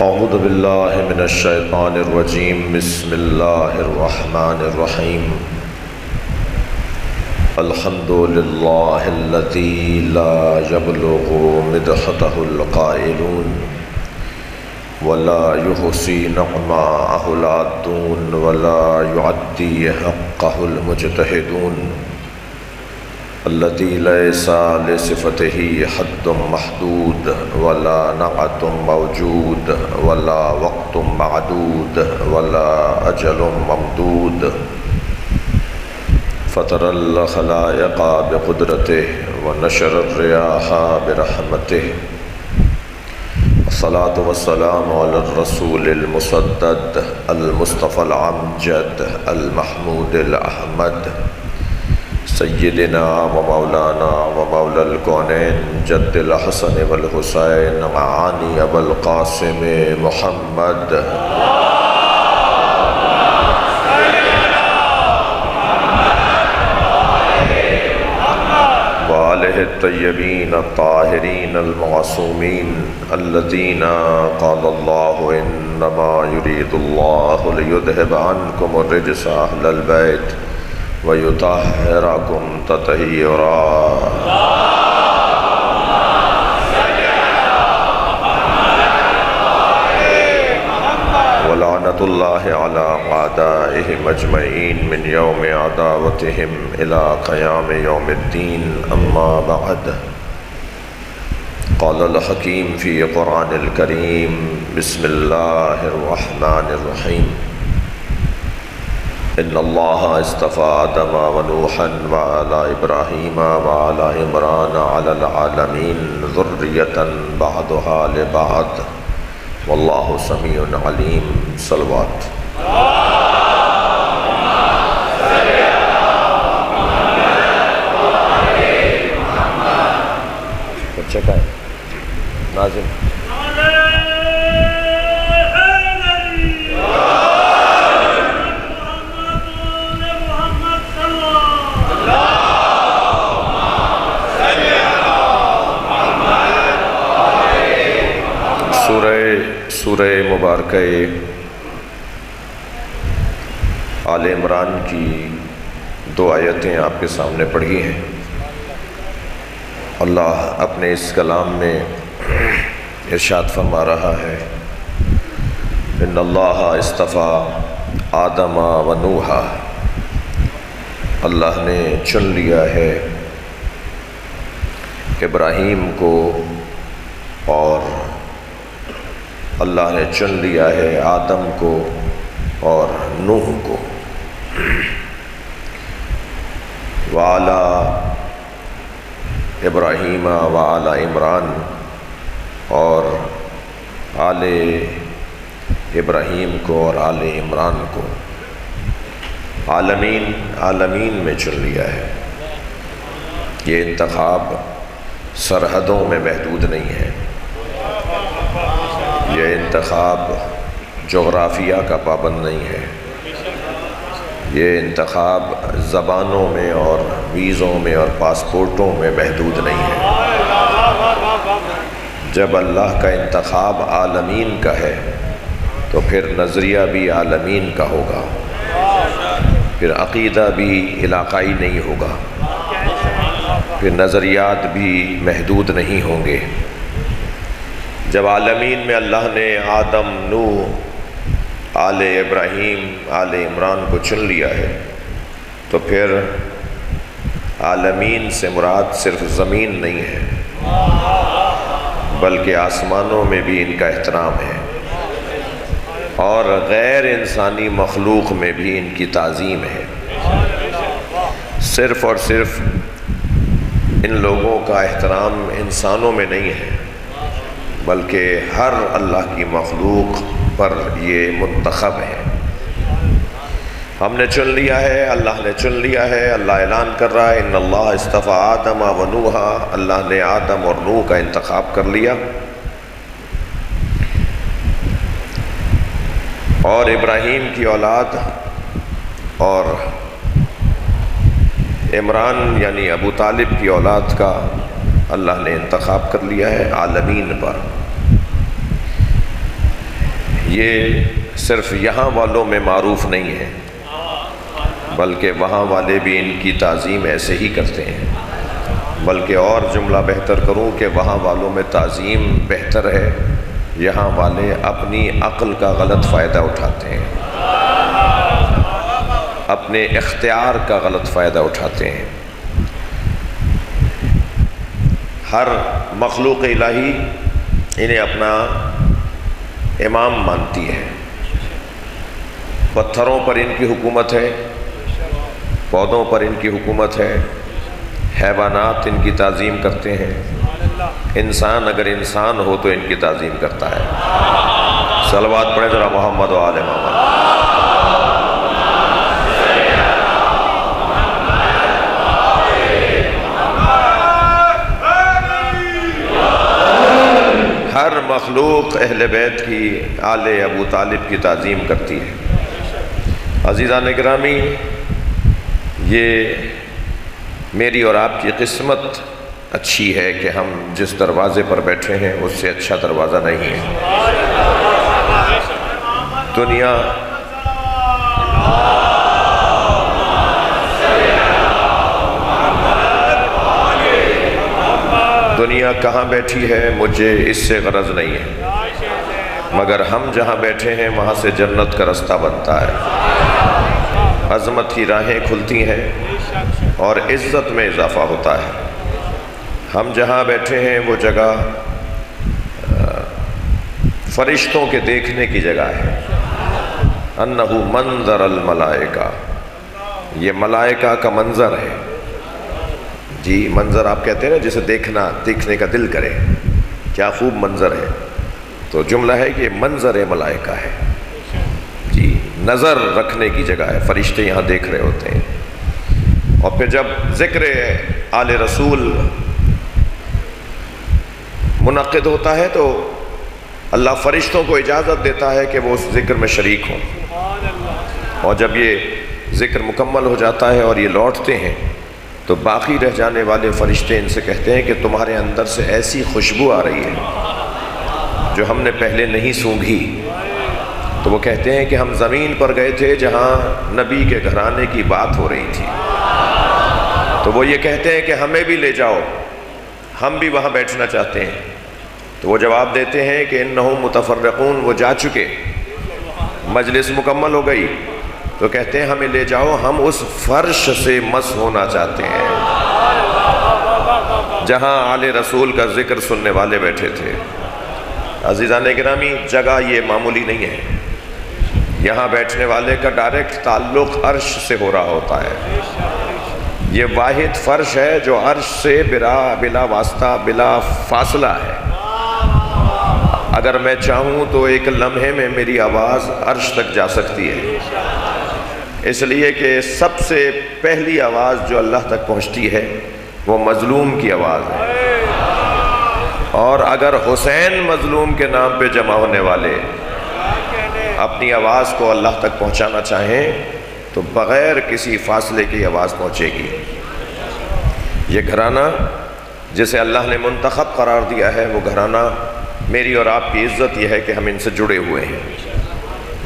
اعوذ باللہ من الشیطان الرجیم بسم اللہ الرحمن الرحیم الحمد للہ الذی لا یبلغ مدحتہ القائلون ولا یحصی نعماءہ العادون ولا یعدی حقہ المجتہدون الذي ليس لصفته حد محدود ولا نعت موجود ولا وقت معدود ولا أجل ممدود فطر الخلائق بقدرته ونشر الرياح برحمته الصلاة والسلام على الرسول المسدد المصطفى العمجد المحمود الأحمد سیدنا و مولانا و مولا الکونین جد الحسن والحسین معانی ابو القاسم محمد وآلہ الطیبین الطاہرین المعصومین الذین قال اللہ انما یرید اللہ لیذہب عنکم الرجس اہل البیت وَيُطَهِّرَكُمْ تَطْهِيرًا وَلَعْنَةُ اللَّهِ عَلَىٰ أَعْدَائِهِمْ أَجْمَعِينَ مِنْ يَوْمِ عَدَاوَتِهِمْ إِلَىٰ قِيَامِ يَوْمِ الدِّينِ أَمَّا بَعْدُ قال الحكيم في قرآن الكريم بسم الله الرحمن الرحيم إن الله اصطفى آدم ونوحا وآل إبراهيم وآل عمران على العالمين ذرية بعضها لبعض والله سميع عليم صلوات بچہ کا ہے ناظم سورہ مبارکہ آل عمران کی دو آیتیں آپ کے سامنے پڑھی ہیں۔ اللہ اپنے اس کلام میں ارشاد فرما رہا ہے ان اللہ اصطفیٰ آدم و نوحا، اللہ نے چن لیا ہے ابراہیم کو اور اللہ نے چن لیا ہے آدم کو اور نوح کو، وعلی ابراہیم وعلی عمران، اور آل ابراہیم کو اور آل عمران کو عالمین میں چن لیا ہے۔ یہ انتخاب سرحدوں میں محدود نہیں ہے، یہ انتخاب جغرافیہ کا پابند نہیں ہے، یہ انتخاب زبانوں میں اور ویزوں میں اور پاسپورٹوں میں محدود نہیں ہے۔ جب اللہ کا انتخاب عالمین کا ہے تو پھر نظریہ بھی عالمین کا ہوگا، پھر عقیدہ بھی علاقائی نہیں ہوگا، پھر نظریات بھی محدود نہیں ہوں گے۔ جب عالمین میں اللہ نے آدم، نوح، آل ابراہیم، آل عمران کو چن لیا ہے تو پھر عالمین سے مراد صرف زمین نہیں ہے بلکہ آسمانوں میں بھی ان کا احترام ہے اور غیر انسانی مخلوق میں بھی ان کی تعظیم ہے۔ صرف اور صرف ان لوگوں کا احترام انسانوں میں نہیں ہے بلکہ ہر اللہ کی مخلوق پر یہ منتخب ہے۔ ہم نے چن لیا ہے، اللہ نے چن لیا ہے۔ اللہ اعلان کر رہا ہے ان اللہ اصطفیٰ آدم و نوحا، اللہ نے آدم اور نوح کا انتخاب کر لیا، اور ابراہیم کی اولاد اور عمران یعنی ابو طالب کی اولاد کا اللہ نے انتخاب کر لیا ہے عالمین پر۔ یہ صرف یہاں والوں میں معروف نہیں ہے، بلکہ وہاں والے بھی ان کی تعظیم ایسے ہی کرتے ہیں، بلکہ اور جملہ بہتر کروں کہ وہاں والوں میں تعظیم بہتر ہے، یہاں والے اپنی عقل کا غلط فائدہ اٹھاتے ہیں، اپنے اختیار کا غلط فائدہ اٹھاتے ہیں۔ ہر مخلوق الہی انہیں اپنا امام مانتی ہے۔ پتھروں پر ان کی حکومت ہے، پودوں پر ان کی حکومت ہے، حیوانات ان کی تعظیم کرتے ہیں، انسان اگر انسان ہو تو ان کی تعظیم کرتا ہے۔ صلوات پڑھیں ذرا محمد و آل محمد۔ ہر مخلوق اہل بیت کی، آل ابو طالب کی تعظیم کرتی ہے۔ عزیزان گرامی، یہ میری اور آپ کی قسمت اچھی ہے کہ ہم جس دروازے پر بیٹھے ہیں اس سے اچھا دروازہ نہیں ہے۔ دنیا کہاں بیٹھی ہے مجھے اس سے غرض نہیں ہے، مگر ہم جہاں بیٹھے ہیں وہاں سے جنت کا رستہ بنتا ہے، عظمت کی راہیں کھلتی ہیں اور عزت میں اضافہ ہوتا ہے۔ ہم جہاں بیٹھے ہیں وہ جگہ فرشتوں کے دیکھنے کی جگہ ہے۔ انہ منظر الملائکہ، یہ ملائکہ کا منظر ہے۔ جی منظر آپ کہتے ہیں نا جسے دیکھنے کا دل کرے، کیا خوب منظر ہے، تو جملہ ہے کہ یہ منظر ملائکہ ہے۔ جی نظر رکھنے کی جگہ ہے، فرشتے یہاں دیکھ رہے ہوتے ہیں۔ اور پھر جب ذکر آل رسول منعقد ہوتا ہے تو اللہ فرشتوں کو اجازت دیتا ہے کہ وہ اس ذکر میں شریک ہوں، اور جب یہ ذکر مکمل ہو جاتا ہے اور یہ لوٹتے ہیں تو باقی رہ جانے والے فرشتے ان سے کہتے ہیں کہ تمہارے اندر سے ایسی خوشبو آ رہی ہے جو ہم نے پہلے نہیں سونگھی۔ تو وہ کہتے ہیں کہ ہم زمین پر گئے تھے جہاں نبی کے گھرانے کی بات ہو رہی تھی، تو وہ یہ کہتے ہیں کہ ہمیں بھی لے جاؤ، ہم بھی وہاں بیٹھنا چاہتے ہیں۔ تو وہ جواب دیتے ہیں کہ انہم متفرقون، وہ جا چکے، مجلس مکمل ہو گئی، تو کہتے ہیں ہمیں لے جاؤ، ہم اس فرش سے مس ہونا چاہتے ہیں جہاں آل رسول کا ذکر سننے والے بیٹھے تھے۔ عزیزان گرامی، جگہ یہ معمولی نہیں ہے، یہاں بیٹھنے والے کا ڈائریکٹ تعلق عرش سے ہو رہا ہوتا ہے۔ یہ واحد فرش ہے جو عرش سے بلا واسطہ بلا فاصلہ ہے۔ اگر میں چاہوں تو ایک لمحے میں میری آواز عرش تک جا سکتی ہے، اس لیے کہ سب سے پہلی آواز جو اللہ تک پہنچتی ہے وہ مظلوم کی آواز ہے، اور اگر حسین مظلوم کے نام پہ جمع ہونے والے اپنی آواز کو اللہ تک پہنچانا چاہیں تو بغیر کسی فاصلے کی آواز پہنچے گی۔ یہ گھرانہ جسے اللہ نے منتخب قرار دیا ہے، وہ گھرانہ میری اور آپ کی عزت یہ ہے کہ ہم ان سے جڑے ہوئے ہیں۔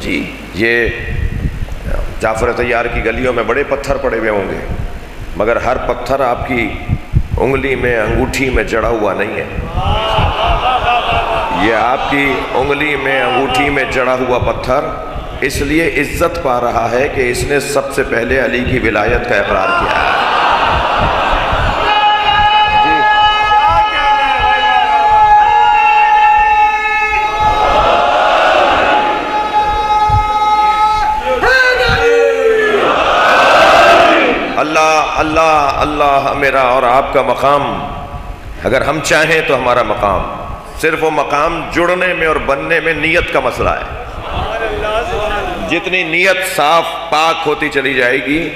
جی یہ جعفر طیار کی گلیوں میں بڑے پتھر پڑے ہوئے ہوں گے، مگر ہر پتھر آپ کی انگلی میں انگوٹھی میں جڑا ہوا نہیں ہے، یہ آپ کی انگلی میں انگوٹھی میں جڑا ہوا پتھر اس لیے عزت پا رہا ہے کہ اس نے سب سے پہلے علی کی ولایت کا اقرار کیا ہے۔ اللہ اللہ میرا اور آپ کا مقام، اگر ہم چاہیں تو ہمارا مقام، صرف وہ مقام جڑنے میں اور بننے میں نیت کا مسئلہ ہے۔ جتنی نیت صاف پاک ہوتی چلی جائے گی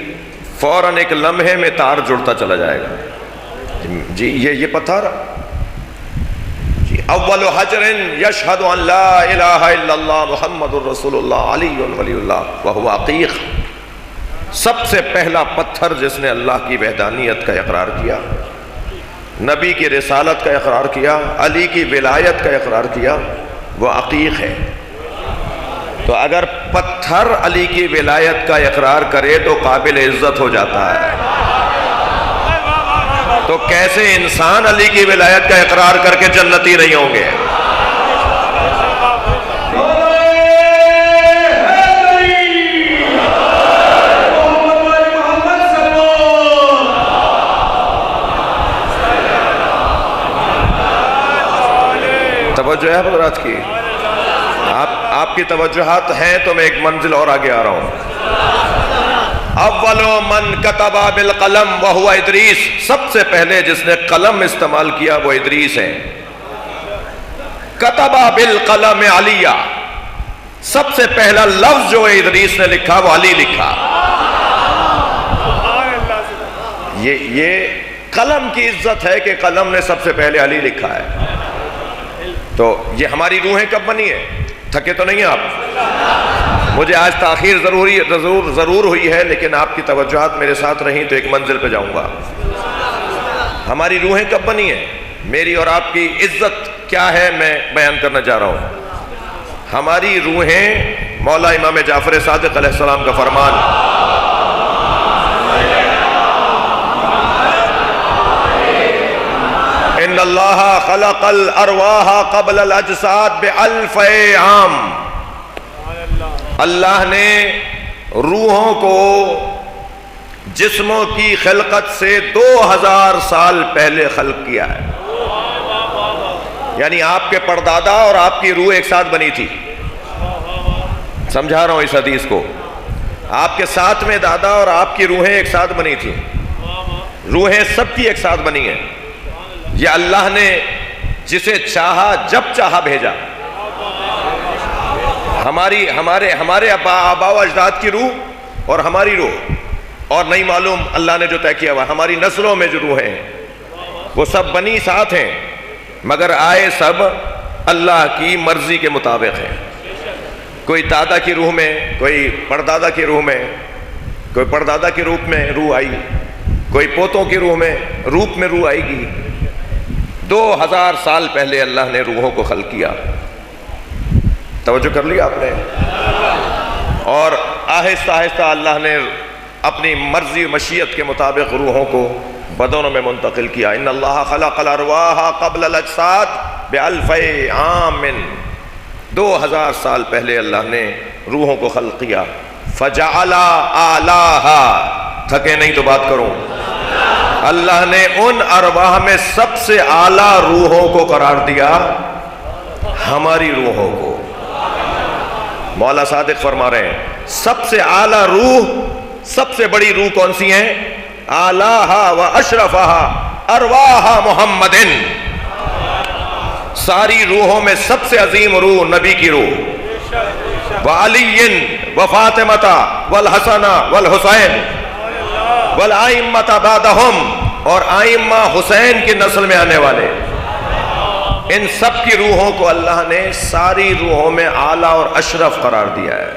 فوراً ایک لمحے میں تار جڑتا چلا جائے گا۔ جی یہ پتھر جی اول حجر یشہد ان لا الہ الا اللہ محمد الرسول اللہ علی ولی اللہ وہو عقیق، سب سے پہلا پتھر جس نے اللہ کی وحدانیت کا اقرار کیا، نبی کی رسالت کا اقرار کیا، علی کی ولایت کا اقرار کیا، وہ عقیق ہے۔ تو اگر پتھر علی کی ولایت کا اقرار کرے تو قابل عزت ہو جاتا ہے، تو کیسے انسان علی کی ولایت کا اقرار کر کے جنتی نہیں ہوں گے؟ توجہ ہے حضرات کی؟ آپ کی توجہات ہیں تو میں ایک منزل اور آگے آ رہا ہوں۔ اول من کتب بالقلم وہو ادریس، سب سے پہلے جس نے قلم استعمال کیا وہ ادریس ہے۔ کتب بالقلم علیہ، سب سے پہلا لفظ جو ادریس نے لکھا وہ علی لکھا۔ یہ قلم کی عزت ہے کہ قلم نے سب سے پہلے علی لکھا ہے۔ تو یہ ہماری روحیں کب بنی ہے؟ تھکے تو نہیں ہیں آپ؟ مجھے آج تاخیر ضرور ہوئی ہے، لیکن آپ کی توجہات میرے ساتھ رہیں تو ایک منزل پہ جاؤں گا۔ ہماری روحیں کب بنی ہیں؟ میری اور آپ کی عزت کیا ہے میں بیان کرنا چاہ رہا ہوں۔ ہماری روحیں مولا امام جعفر صادق علیہ السلام کا فرمان، ان اللہ خلق الارواح قبل الاجساد بألف عام، اللہ نے روحوں کو جسموں کی خلقت سے 2000 سال پہلے خلق کیا ہے۔ یعنی آپ کے پردادا اور آپ کی روح ایک ساتھ بنی تھی۔ سمجھا رہا ہوں اس حدیث کو، آپ کے ساتھ میں دادا اور آپ کی روحیں ایک ساتھ بنی تھی، روحیں سب کی ایک ساتھ بنی ہیں۔ یہ اللہ نے جسے چاہا جب چاہا بھیجا۔ ہمارے آبا و اجداد کی روح اور ہماری روح، اور نہیں معلوم اللہ نے جو طے کیا ہوا، ہماری نسلوں میں جو روحیں ہیں وہ سب بنی ساتھ ہیں، مگر آئے سب اللہ کی مرضی کے مطابق ہیں۔ کوئی دادا کی روح میں، کوئی پردادا کی روح میں، کوئی پردادا کے روپ میں روح آئی، کوئی پوتوں کی روح میں روپ میں روح آئے گی۔ 2000 سال پہلے اللہ نے روحوں کو خلق کیا۔ توجہ کر لیا آپ نے؟ اور آہستہ آہستہ اللہ نے اپنی مرضی و مشیت کے مطابق روحوں کو بدنوں میں منتقل کیا۔ ان اللہ خلق الارواح قبل الاجساد بألف عام، 2000 سال پہلے اللہ نے روحوں کو خلق کیا۔ فجعل اعلیہا، تھکے نہیں تو بات کروں، اللہ نے ان ارواح میں سب سے اعلیٰ روحوں کو قرار دیا ہماری روحوں کو۔ مولا صادق فرما رہے ہیں سب سے اعلیٰ روح، سب سے بڑی روح کون سی ہیں؟ اعلیٰہا و اشرفہا ارواح محمد، ساری روحوں میں سب سے عظیم روح نبی کی روح۔ وعلی و فاطمہ والحسن والحسین والآئمۃ بعدہم، اور آئمہ حسین کی نسل میں آنے والے، ان سب کی روحوں کو اللہ نے ساری روحوں میں اعلیٰ اور اشرف قرار دیا ہے۔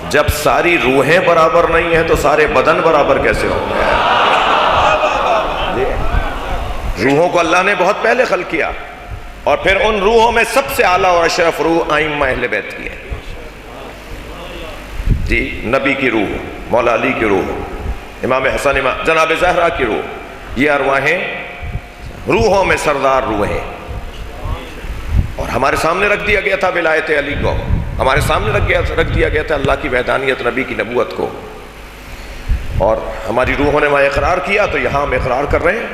جب ساری روحیں برابر نہیں ہیں تو سارے بدن برابر کیسے ہوں گے؟ روحوں کو اللہ نے بہت پہلے خلق کیا، اور پھر ان روحوں میں سب سے اعلیٰ اور اشرف روح آئمہ اہل بیت کی ہے۔ جی، نبی کی روح، مولا علی کی روح، امام حسن، جناب زہرا کی روح، یہ ارواحیں روحوں میں سردار روحیں، اور ہمارے سامنے رکھ دیا گیا تھا ولایت علی کو، ہمارے سامنے رکھ دیا گیا تھا اللہ کی وحدانیت، نبی کی نبوت کو، اور ہماری روحوں نے وہاں اقرار کیا تو یہاں ہم اقرار کر رہے ہیں۔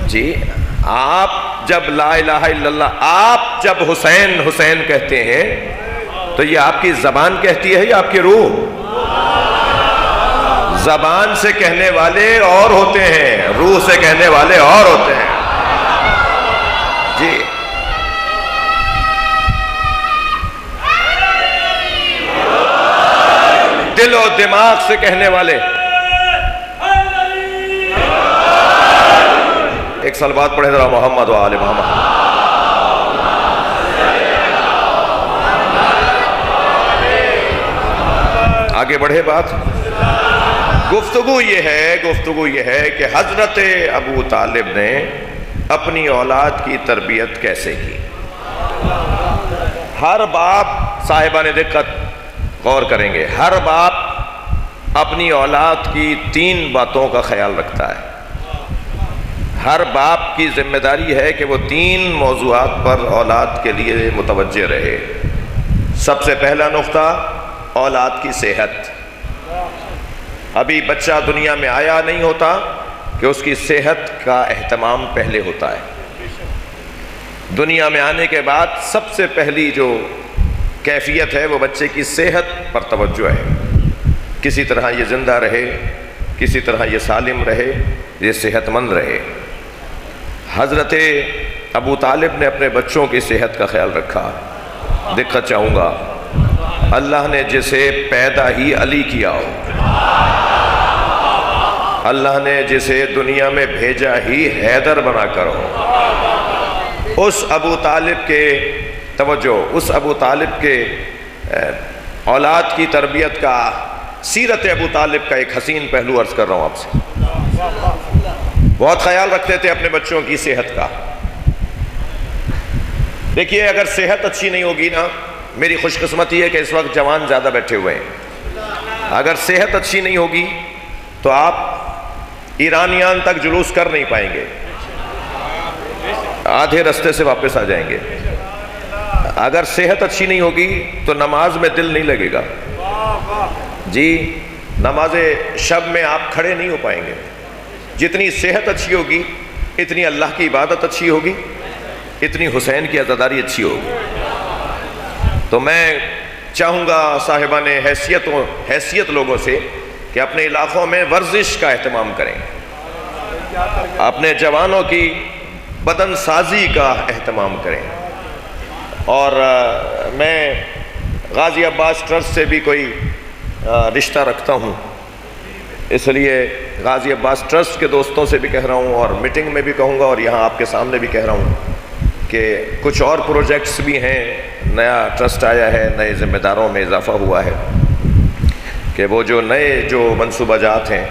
جی، آپ جب لا الہ الا اللہ، آپ جب حسین حسین کہتے ہیں تو یہ آپ کی زبان کہتی ہے یا آپ کی روح؟ زبان سے کہنے والے اور ہوتے ہیں، روح سے کہنے والے اور ہوتے ہیں۔ جی، دل و دماغ سے کہنے والے، ایک صلوات پڑھیں ذرا محمد و آل محمد۔ آگے بڑھے بات، گفتگو یہ ہے کہ حضرت ابو طالب نے اپنی اولاد کی تربیت کیسے کی۔ ہر باپ، صاحبان دقت غور کریں گے، ہر باپ اپنی اولاد کی 3 باتوں کا خیال رکھتا ہے۔ ہر باپ کی ذمہ داری ہے کہ وہ 3 موضوعات پر اولاد کے لیے متوجہ رہے۔ سب سے پہلا نقطہ اولاد کی صحت۔ ابھی بچہ دنیا میں آیا نہیں ہوتا کہ اس کی صحت کا اہتمام پہلے ہوتا ہے۔ دنیا میں آنے کے بعد سب سے پہلی جو کیفیت ہے وہ بچے کی صحت پر توجہ ہے۔ کسی طرح یہ زندہ رہے، کسی طرح یہ سالم رہے، یہ صحت مند رہے۔ حضرت ابو طالب نے اپنے بچوں کی صحت کا خیال رکھا۔ دقت چاہوں گا، اللہ نے جسے پیدا ہی علی کیا ہو، اللہ نے جسے دنیا میں بھیجا ہی حیدر بنا کر ہو، اس ابو طالب کے توجہ، اس ابو طالب کے اولاد کی تربیت کا، سیرت ابو طالب کا ایک حسین پہلو عرض کر رہا ہوں آپ سے۔ بہت خیال رکھتے تھے اپنے بچوں کی صحت کا۔ دیکھیے اگر صحت اچھی نہیں ہوگی نا، میری خوش قسمتی ہے کہ اس وقت جوان زیادہ بیٹھے ہوئے ہیں، اگر صحت اچھی نہیں ہوگی تو آپ ایرانیان تک جلوس کر نہیں پائیں گے، آدھے رستے سے واپس آ جائیں گے۔ اگر صحت اچھی نہیں ہوگی تو نماز میں دل نہیں لگے گا جی، نماز شب میں آپ کھڑے نہیں ہو پائیں گے۔ جتنی صحت اچھی ہوگی اتنی اللہ کی عبادت اچھی ہوگی، اتنی حسین کی عزاداری اچھی ہوگی۔ تو میں چاہوں گا صاحبان حیثیت لوگوں سے کہ اپنے علاقوں میں ورزش کا اہتمام کریں، اپنے جوانوں کی بدن سازی کا اہتمام کریں۔ اور میں غازی عباس ٹرسٹ سے بھی کوئی رشتہ رکھتا ہوں، اس لیے غازی عباس ٹرسٹ کے دوستوں سے بھی کہہ رہا ہوں، اور میٹنگ میں بھی کہوں گا، اور یہاں آپ کے سامنے بھی کہہ رہا ہوں کہ کچھ اور پروجیکٹس بھی ہیں، نیا ٹرسٹ آیا ہے، نئے ذمہ داروں میں اضافہ ہوا ہے، کہ وہ جو نئے جو منصوبہ جات ہیں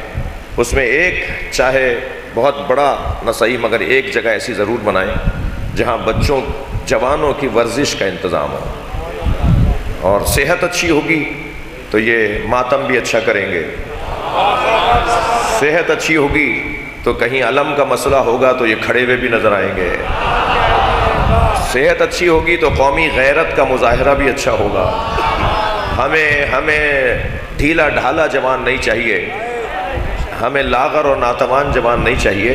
اس میں ایک چاہے بہت بڑا نہ صحیح مگر ایک جگہ ایسی ضرور بنائیں جہاں بچوں جوانوں کی ورزش کا انتظام ہو، اور صحت اچھی ہوگی تو یہ ماتم بھی اچھا کریں گے، صحت اچھی ہوگی تو کہیں علم کا مسئلہ ہوگا تو یہ کھڑے ہوئے بھی نظر آئیں گے، صحت اچھی ہوگی تو قومی غیرت کا مظاہرہ بھی اچھا ہوگا۔ ہمیں ڈھیلا ڈھالا جوان نہیں چاہیے، ہمیں لاغر اور ناتوان جوان نہیں چاہیے،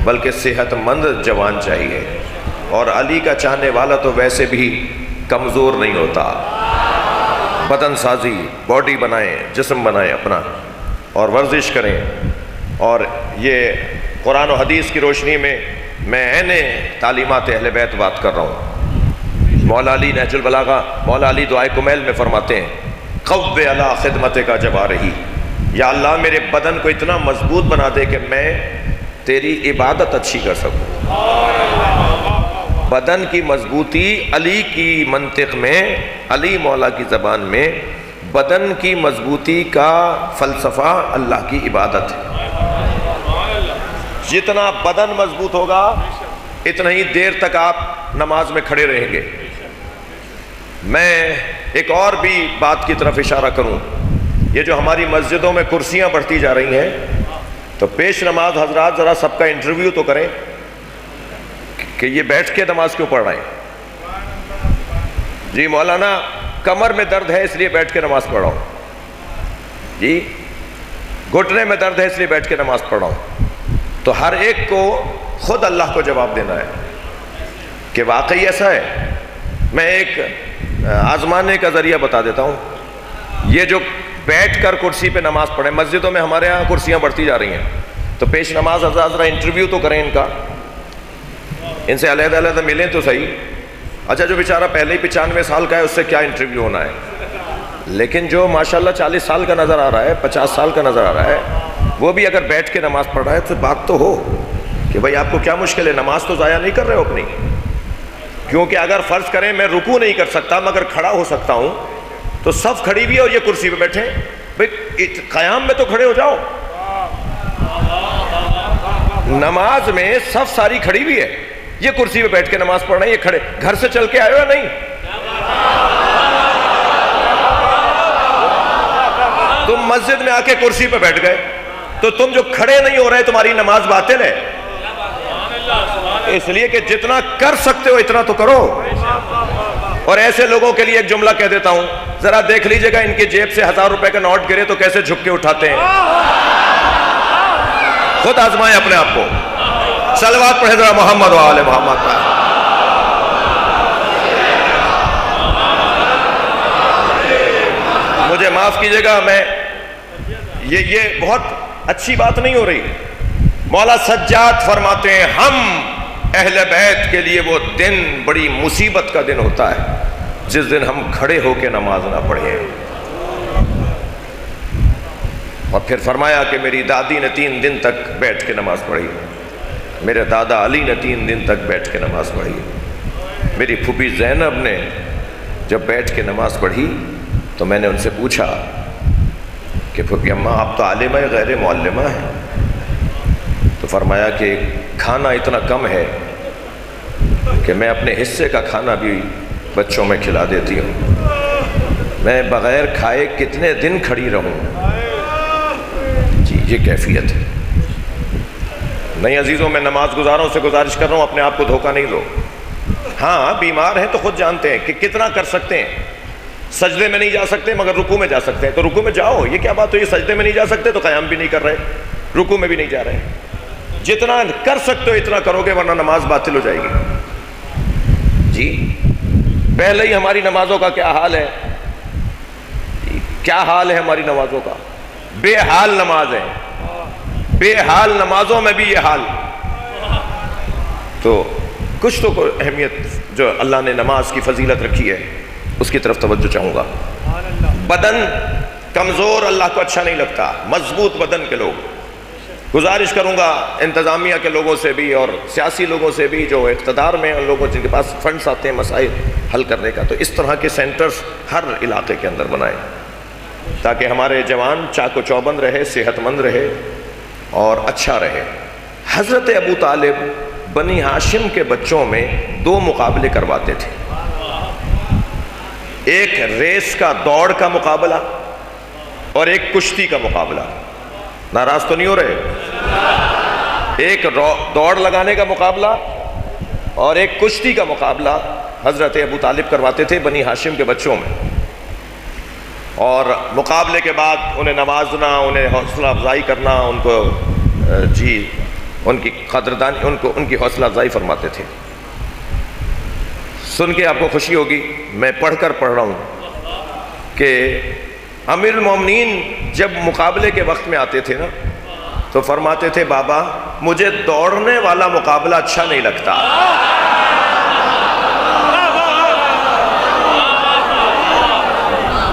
بلکہ صحت مند جوان چاہیے۔ اور علی کا چاہنے والا تو ویسے بھی کمزور نہیں ہوتا، بدن سازی، باڈی بنائیں، جسم بنائیں اپنا، اور ورزش کریں۔ اور یہ قرآن و حدیث کی روشنی میں میں عین تعلیمات اہل بیت بات کر رہا ہوں۔ مولا علی نہج البلاغہ، مولا علی دعائے کمیل میں فرماتے ہیں قوّ علی خدمت کا جوارحی، یا اللہ میرے بدن کو اتنا مضبوط بنا دے کہ میں تیری عبادت اچھی کر سکوں۔ بدن کی مضبوطی علی کی منطق میں، علی مولا کی زبان میں، بدن کی مضبوطی کا فلسفہ اللہ کی عبادت ہے۔ جتنا بدن مضبوط ہوگا اتنا ہی دیر تک آپ نماز میں کھڑے رہیں گے۔ میں ایک اور بھی بات کی طرف اشارہ کروں، یہ جو ہماری مسجدوں میں کرسیاں بڑھتی جا رہی ہیں، تو پیش نماز حضرات ذرا سب کا انٹرویو تو کریں کہ یہ بیٹھ کے نماز کیوں پڑھ رہے ہیں؟ جی مولانا کمر میں درد ہے اس لیے بیٹھ کے نماز پڑھ رہا ہوں، جی گھٹنے میں درد ہے اس لیے بیٹھ کے نماز پڑھ رہا ہوں۔ تو ہر ایک کو خود اللہ کو جواب دینا ہے کہ واقعی ایسا ہے۔ میں ایک آزمانے کا ذریعہ بتا دیتا ہوں، یہ جو بیٹھ کر کرسی پہ نماز پڑھیں، مسجدوں میں ہمارے ہاں کرسیاں بڑھتی جا رہی ہیں، تو پیش نماز حضرات ذرا انٹرویو تو کریں ان کا، ان سے علیحدہ علیحدہ ملیں تو صحیح۔ اچھا جو بیچارہ پہلے ہی 95 سال کا ہے اس سے کیا انٹرویو ہونا ہے، لیکن جو ماشاءاللہ 40 سال کا نظر آ رہا ہے، 50 سال کا نظر آ رہا ہے، وہ بھی اگر بیٹھ کے نماز پڑھ رہا ہے تو بات تو ہو کہ بھائی آپ کو کیا مشکل ہے، نماز تو ضائع نہیں کر رہے ہو اپنی۔ کیونکہ اگر فرض کریں میں رکوع نہیں کر سکتا مگر کھڑا ہو سکتا ہوں، تو صف کھڑی بھی ہے اور یہ کرسی پہ بیٹھے، بھائی قیام میں تو کھڑے ہو جاؤ۔ نماز میں صف ساری کھڑی بھی ہے، یہ کرسی پہ بیٹھ کے نماز پڑھ رہے ہیں، یہ کھڑے، گھر سے چل کے آئے ہو یا نہیں؟ تم مسجد میں آ کے کرسی پہ بیٹھ گئے تو تم جو کھڑے نہیں ہو رہے تمہاری نماز باطل ہے، اس لیے کہ جتنا کر سکتے ہو اتنا تو کرو۔ اور ایسے لوگوں کے لیے ایک جملہ کہہ دیتا ہوں، ذرا دیکھ لیجئے گا ان کی جیب سے 1000 روپے کا نوٹ گرے تو کیسے جھک کے اٹھاتے ہیں، خود آزمائیں اپنے آپ کو۔ صلوات پڑھیں ذرا محمد و آل محمد پر۔ مجھے معاف کیجئے گا، میں یہ بہت اچھی بات نہیں ہو رہی۔ مولا سجاد فرماتے ہیں ہم اہل بیت کے لیے وہ دن بڑی مصیبت کا دن ہوتا ہے جس دن ہم کھڑے ہو کے نماز نہ پڑھیں۔ اور پھر فرمایا کہ میری دادی نے 3 دن تک بیٹھ کے نماز پڑھی، میرے دادا علی نے 3 دن تک بیٹھ کے نماز پڑھی، میری پھوپھی زینب نے جب بیٹھ کے نماز پڑھی تو میں نے ان سے پوچھا کہ پھوپھی اماں آپ تو عالمہ غیر معلمہ ہیں، تو فرمایا کہ کھانا اتنا کم ہے کہ میں اپنے حصے کا کھانا بھی بچوں میں کھلا دیتی ہوں، میں بغیر کھائے کتنے دن کھڑی رہوں۔ جی یہ کیفیت ہے۔ نہیں عزیزوں، میں نماز گزاروں سے گزارش کر رہا ہوں اپنے آپ کو دھوکہ نہیں دو۔ ہاں بیمار ہیں تو خود جانتے ہیں کہ کتنا کر سکتے ہیں، سجدے میں نہیں جا سکتے مگر رکوع میں جا سکتے ہیں تو رکوع میں جاؤ، یہ کیا بات ہوئی؟ سجدے میں نہیں جا سکتے تو قیام بھی نہیں کر رہے، رکوع میں بھی نہیں جا رہے۔ جتنا کر سکتے ہو اتنا کرو گے ورنہ نماز باطل ہو جائے گی۔ جی پہلے ہی ہماری نمازوں کا کیا حال ہے، کیا حال ہے ہماری نمازوں کا، بے حال نماز ہے، بے حال نمازوں میں بھی یہ حال۔ تو کچھ تو کوئی اہمیت جو اللہ نے نماز کی فضیلت رکھی ہے اس کی طرف توجہ چاہوں گا۔ بدن کمزور اللہ کو اچھا نہیں لگتا، مضبوط بدن کے لوگ، گزارش کروں گا انتظامیہ کے لوگوں سے بھی اور سیاسی لوگوں سے بھی جو اقتدار میں ان لوگوں جن کے پاس فنڈز آتے ہیں مسائل حل کرنے کا، تو اس طرح کے سینٹرز ہر علاقے کے اندر بنائیں تاکہ ہمارے جوان چاق و چوبند رہے، صحت مند رہے اور اچھا رہے۔ حضرت ابو طالب بنی ہاشم کے بچوں میں 2 مقابلے کرواتے تھے، ایک ریس کا دوڑ کا مقابلہ اور ایک کشتی کا مقابلہ۔ ناراض تو نہیں ہو رہے؟ ایک دوڑ لگانے کا مقابلہ اور ایک کشتی کا مقابلہ حضرت ابو طالب کرواتے تھے بنی ہاشم کے بچوں میں، اور مقابلے کے بعد انہیں نوازنا، انہیں حوصلہ افزائی کرنا، ان کو ان کی قدردانی، ان کی حوصلہ افزائی فرماتے تھے۔ سن کے آپ کو خوشی ہوگی، میں پڑھ رہا ہوں کہ امیر المومنین جب مقابلے کے وقت میں آتے تھے نا تو فرماتے تھے بابا مجھے دوڑنے والا مقابلہ اچھا نہیں لگتا،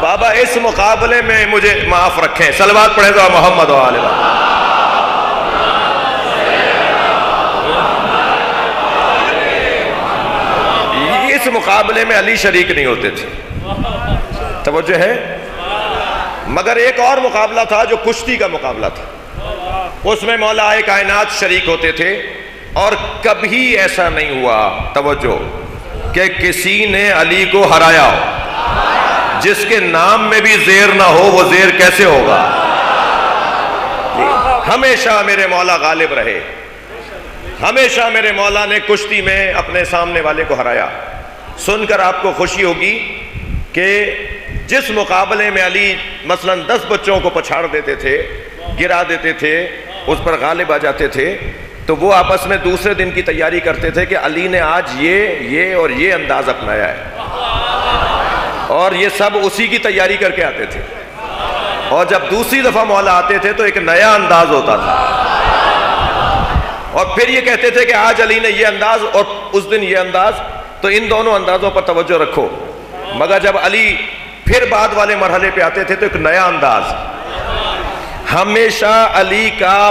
بابا اس مقابلے میں مجھے معاف رکھیں۔ صلوات پڑھیں تو محمد و آل محمد۔ اس مقابلے میں علی شریک نہیں ہوتے تھے، توجہ ہے؟ مگر ایک اور مقابلہ تھا جو کشتی کا مقابلہ تھا، اس میں مولا کائنات شریک ہوتے تھے، اور کبھی ایسا نہیں ہوا، توجہ، کہ کسی نے علی کو ہرایا ہو۔ جس کے نام میں بھی زیر نہ ہو وہ زیر کیسے ہوگا؟ ہمیشہ میرے مولا غالب رہے، ہمیشہ میرے مولا نے کشتی میں اپنے سامنے والے کو ہرایا۔ سن کر آپ کو خوشی ہوگی کہ جس مقابلے میں علی مثلا 10 بچوں کو پچھاڑ دیتے تھے، گرا دیتے تھے، اس پر غالب آ جاتے تھے، تو وہ آپس میں دوسرے دن کی تیاری کرتے تھے کہ علی نے آج یہ اور یہ انداز اپنایا ہے، اور یہ سب اسی کی تیاری کر کے آتے تھے، اور جب دوسری دفعہ مولا آتے تھے تو ایک نیا انداز ہوتا تھا، اور پھر یہ کہتے تھے کہ آج علی نے یہ انداز اور اس دن یہ انداز، تو ان دونوں اندازوں پر توجہ رکھو۔ مگر جب علی پھر بعد والے مرحلے پہ آتے تھے تو ایک نیا انداز۔ ہمیشہ علی کا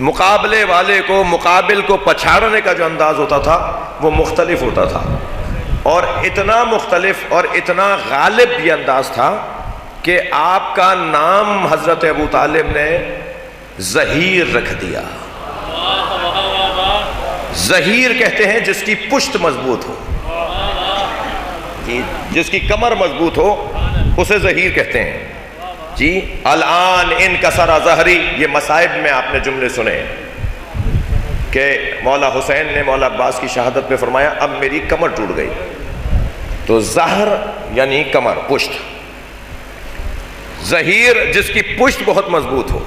مقابلے والے کو، مقابل کو پچھاڑنے کا جو انداز ہوتا تھا وہ مختلف ہوتا تھا، اور اتنا مختلف اور اتنا غالب یہ انداز تھا کہ آپ کا نام حضرت ابو طالب نے ظہیر رکھ دیا۔ ظہیر کہتے ہیں جس کی پشت مضبوط ہو، جی جس کی کمر مضبوط ہو اسے ظہیر کہتے ہیں. جی الان انکسر ظہری، یہ مصائب میں آپ نے جملے سنے کہ مولا حسین نے مولا عباس کی شہادت میں فرمایا اب میری کمر ٹوٹ گئی. تو ظہر یعنی کمر، پشت. ظہیر جس کی پشت بہت مضبوط ہو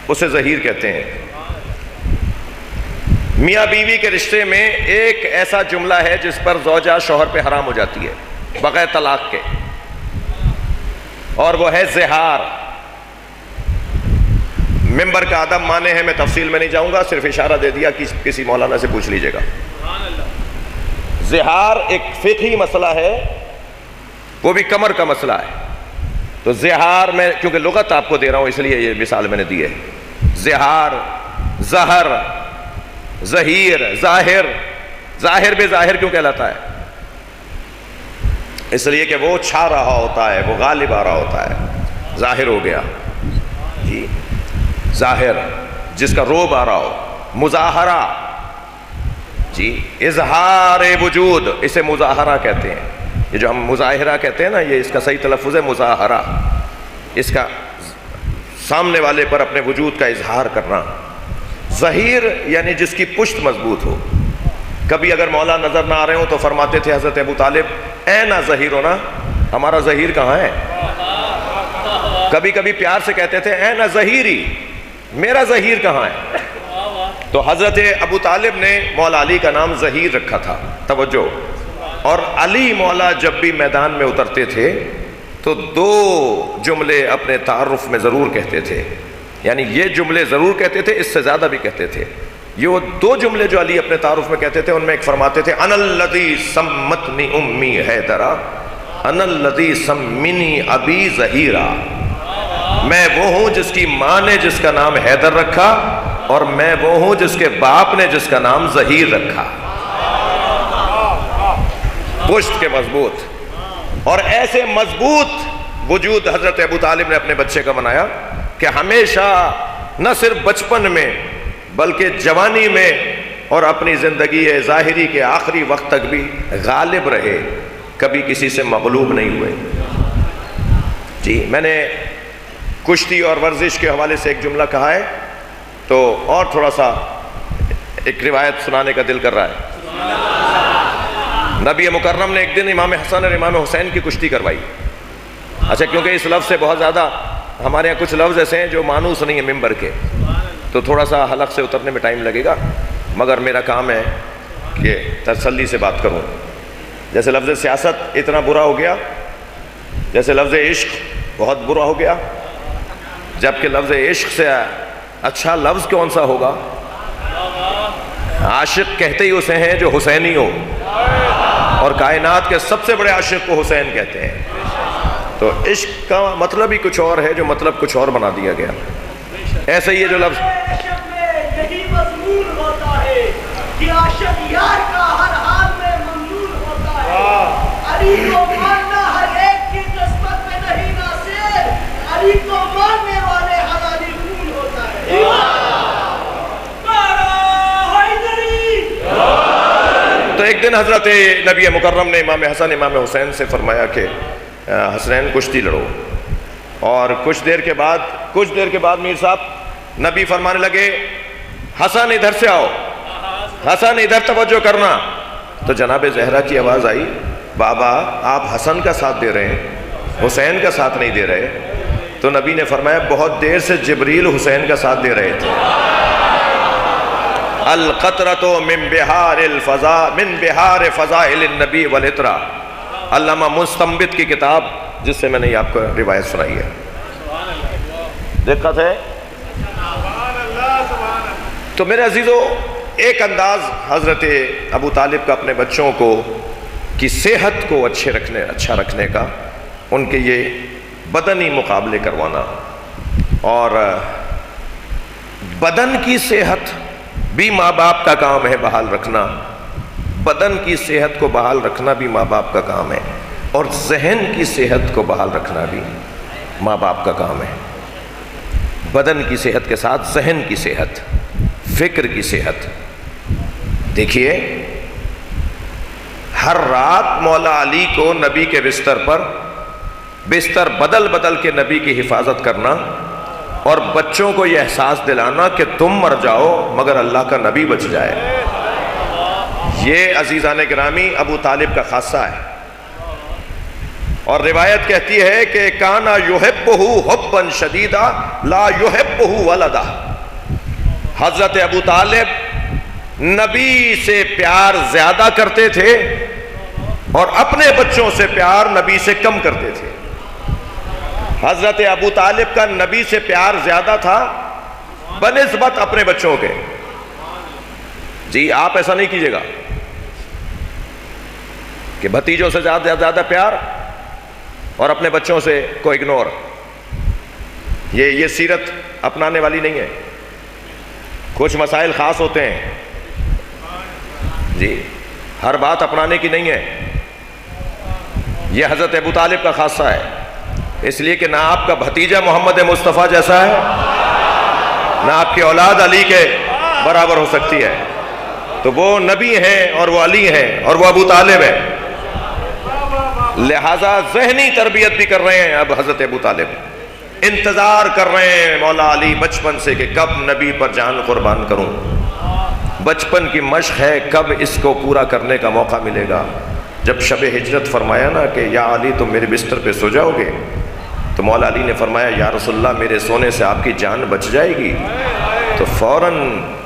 اسے ظہیر کہتے ہیں. میاں بیوی کے رشتے میں ایک ایسا جملہ ہے جس پر زوجہ شوہر پہ حرام ہو جاتی ہے بغیر طلاق کے، اور وہ ہے زہار. ممبر کا ادب مانے ہیں، میں تفصیل میں نہیں جاؤں گا، صرف اشارہ دے دیا کہ کسی مولانا سے پوچھ لیجئے گا. زہار ایک فقہی مسئلہ ہے، وہ بھی کمر کا مسئلہ ہے. تو زہار میں کیونکہ لغت آپ کو دے رہا ہوں اس لیے یہ مثال میں نے دی ہے. زہار، زہر، ظہیر، ظاہر. ظاہر بے ظاہر کیوں کہلاتا ہے؟ اس لیے کہ وہ چھا رہا ہوتا ہے، وہ غالب آ رہا ہوتا ہے. ظاہر ہو گیا جی، ظاہر جس کا روب آ رہا ہو. مظاہرہ جی، اظہار وجود، اسے مظاہرہ کہتے ہیں. یہ جو ہم مظاہرہ کہتے ہیں نا، یہ اس کا صحیح تلفظ ہے مظاہرہ. اس کا سامنے والے پر اپنے وجود کا اظہار کرنا. ظہیر یعنی جس کی پشت مضبوط ہو. کبھی اگر مولا نظر نہ آ رہے ہوں تو فرماتے تھے حضرت ابو طالب اے نہ ظہیر ہونا، ہمارا ظہیر کہاں ہے؟ کبھی کبھی پیار سے کہتے تھے اے نہ ظہیری، میرا ظہیر کہاں ہے؟ تو حضرت ابو طالب نے مولا علی کا نام ظہیر رکھا تھا. توجہ. اور علی مولا جب بھی میدان میں اترتے تھے تو دو جملے اپنے تعارف میں ضرور کہتے تھے، یعنی یہ جملے ضرور کہتے تھے، اس سے زیادہ بھی کہتے تھے. یہ وہ دو جملے جو علی اپنے تعارف میں کہتے تھے، ان میں ایک فرماتے تھے انا الذی سمتنی امی حیدرا انا الذی سمنی ابی ظہیرا. میں وہ ہوں جس کی ماں نے جس کا نام حیدر رکھا، اور میں وہ ہوں جس کے باپ نے جس کا نام ظہیر رکھا. پشت کے مضبوط. اور ایسے مضبوط وجود حضرت ابو طالب نے اپنے بچے کا بنایا کہ ہمیشہ نہ صرف بچپن میں بلکہ جوانی میں اور اپنی زندگی ظاہری کے آخری وقت تک بھی غالب رہے، کبھی کسی سے مغلوب نہیں ہوئے. جی میں نے کشتی اور ورزش کے حوالے سے ایک جملہ کہا ہے، تو اور تھوڑا سا ایک روایت سنانے کا دل کر رہا ہے. نبی مکرم نے ایک دن امام حسن اور امام حسین کی کشتی کروائی. اچھا کیونکہ اس لفظ سے بہت زیادہ ہمارے یہاں کچھ لفظ ایسے ہیں جو مانوس نہیں ہیں ممبر کے، تو تھوڑا سا حلق سے اترنے میں ٹائم لگے گا، مگر میرا کام ہے کہ تسلی سے بات کروں. جیسے لفظ سیاست اتنا برا ہو گیا، جیسے لفظ عشق بہت برا ہو گیا، جبکہ لفظ عشق سے اچھا لفظ کون سا ہوگا؟ عاشق کہتے ہی اسے ہیں جو حسینی ہو، اور کائنات کے سب سے بڑے عاشق کو حسین کہتے ہیں. تو عشق کا مطلب ہی کچھ اور ہے، جو مطلب کچھ اور بنا دیا گیا. ایسے ہی یہ جو لفظ یہی مضمون ہوتا ہے کہ عاشق یار کا ہر حال میں ممنون ہوتا ہے. علی کو ماننا ہر ایک کی قسمت میں نہیں ناصر، علی کو ماننے والے حلالی خون ہوتا ہے. تو ایک دن حضرت نبی مکرم نے امام حسن امام حسین سے فرمایا کہ حسنین کشتی لڑو. اور کچھ دیر کے بعد میر صاحب نبی فرمانے لگے حسن ادھر سے آؤ، حسن ادھر توجہ کرنا. تو جناب زہرا کی آواز آئی بابا آپ حسن کا ساتھ دے رہے ہیں، حسین کا ساتھ نہیں دے رہے. تو نبی نے فرمایا بہت دیر سے جبریل حسین کا ساتھ دے رہے تھے. القطرۃ من بحار فضائل النبی والعطرہ، علامہ مستنبط کی کتاب، جس سے میں نے آپ کو روایت سنائی ہے. دقت ہے. تو میرے عزیزو، ایک انداز حضرت ابو طالب کا اپنے بچوں کو کی صحت کو اچھا رکھنے کا، ان کے یہ بدنی مقابلے کروانا. اور بدن کی صحت بھی ماں باپ کا کام ہے بحال رکھنا، بدن کی صحت کو بحال رکھنا بھی ماں باپ کا کام ہے، اور ذہن کی صحت کو بحال رکھنا بھی ماں باپ کا کام ہے. بدن کی صحت کے ساتھ ذہن کی صحت، فکر کی صحت. دیکھیے ہر رات مولا علی کو نبی کے بستر پر بستر بدل بدل کے نبی کی حفاظت کرنا اور بچوں کو یہ احساس دلانا کہ تم مر جاؤ مگر اللہ کا نبی بچ جائے. یہ عزیزان گرامی ابو طالب کا خاصہ ہے. اور روایت کہتی ہے کہ کانا یحبہ حبا شدیدا لا یحبہ ولدہ. حضرت ابو طالب نبی سے پیار زیادہ کرتے تھے اور اپنے بچوں سے پیار نبی سے کم کرتے تھے. حضرت ابو طالب کا نبی سے پیار زیادہ تھا بنسبت اپنے بچوں کے. جی آپ ایسا نہیں کیجیے گا کہ بھتیجوں سے زیادہ پیار اور اپنے بچوں سے کو اگنور. یہ سیرت اپنانے والی نہیں ہے. کچھ مسائل خاص ہوتے ہیں جی، ہر بات اپنانے کی نہیں ہے. یہ حضرت ابو طالب کا خاصہ ہے، اس لیے کہ نہ آپ کا بھتیجا محمد مصطفیٰ جیسا ہے نہ آپ کی اولاد علی کے برابر ہو سکتی ہے. تو وہ نبی ہیں اور وہ علی ہیں اور وہ ابو طالب ہیں. لہذا ذہنی تربیت بھی کر رہے ہیں اب حضرت ابو طالب. انتظار کر رہے ہیں مولا علی بچپن سے کہ کب نبی پر جان قربان کروں. بچپن کی مشق ہے، کب اس کو پورا کرنے کا موقع ملے گا. جب شب ہجرت فرمایا نا کہ یا علی تم میرے بستر پہ سو جاؤ گے، تو مولا علی نے فرمایا یا رسول اللہ میرے سونے سے آپ کی جان بچ جائے گی. تو فوراً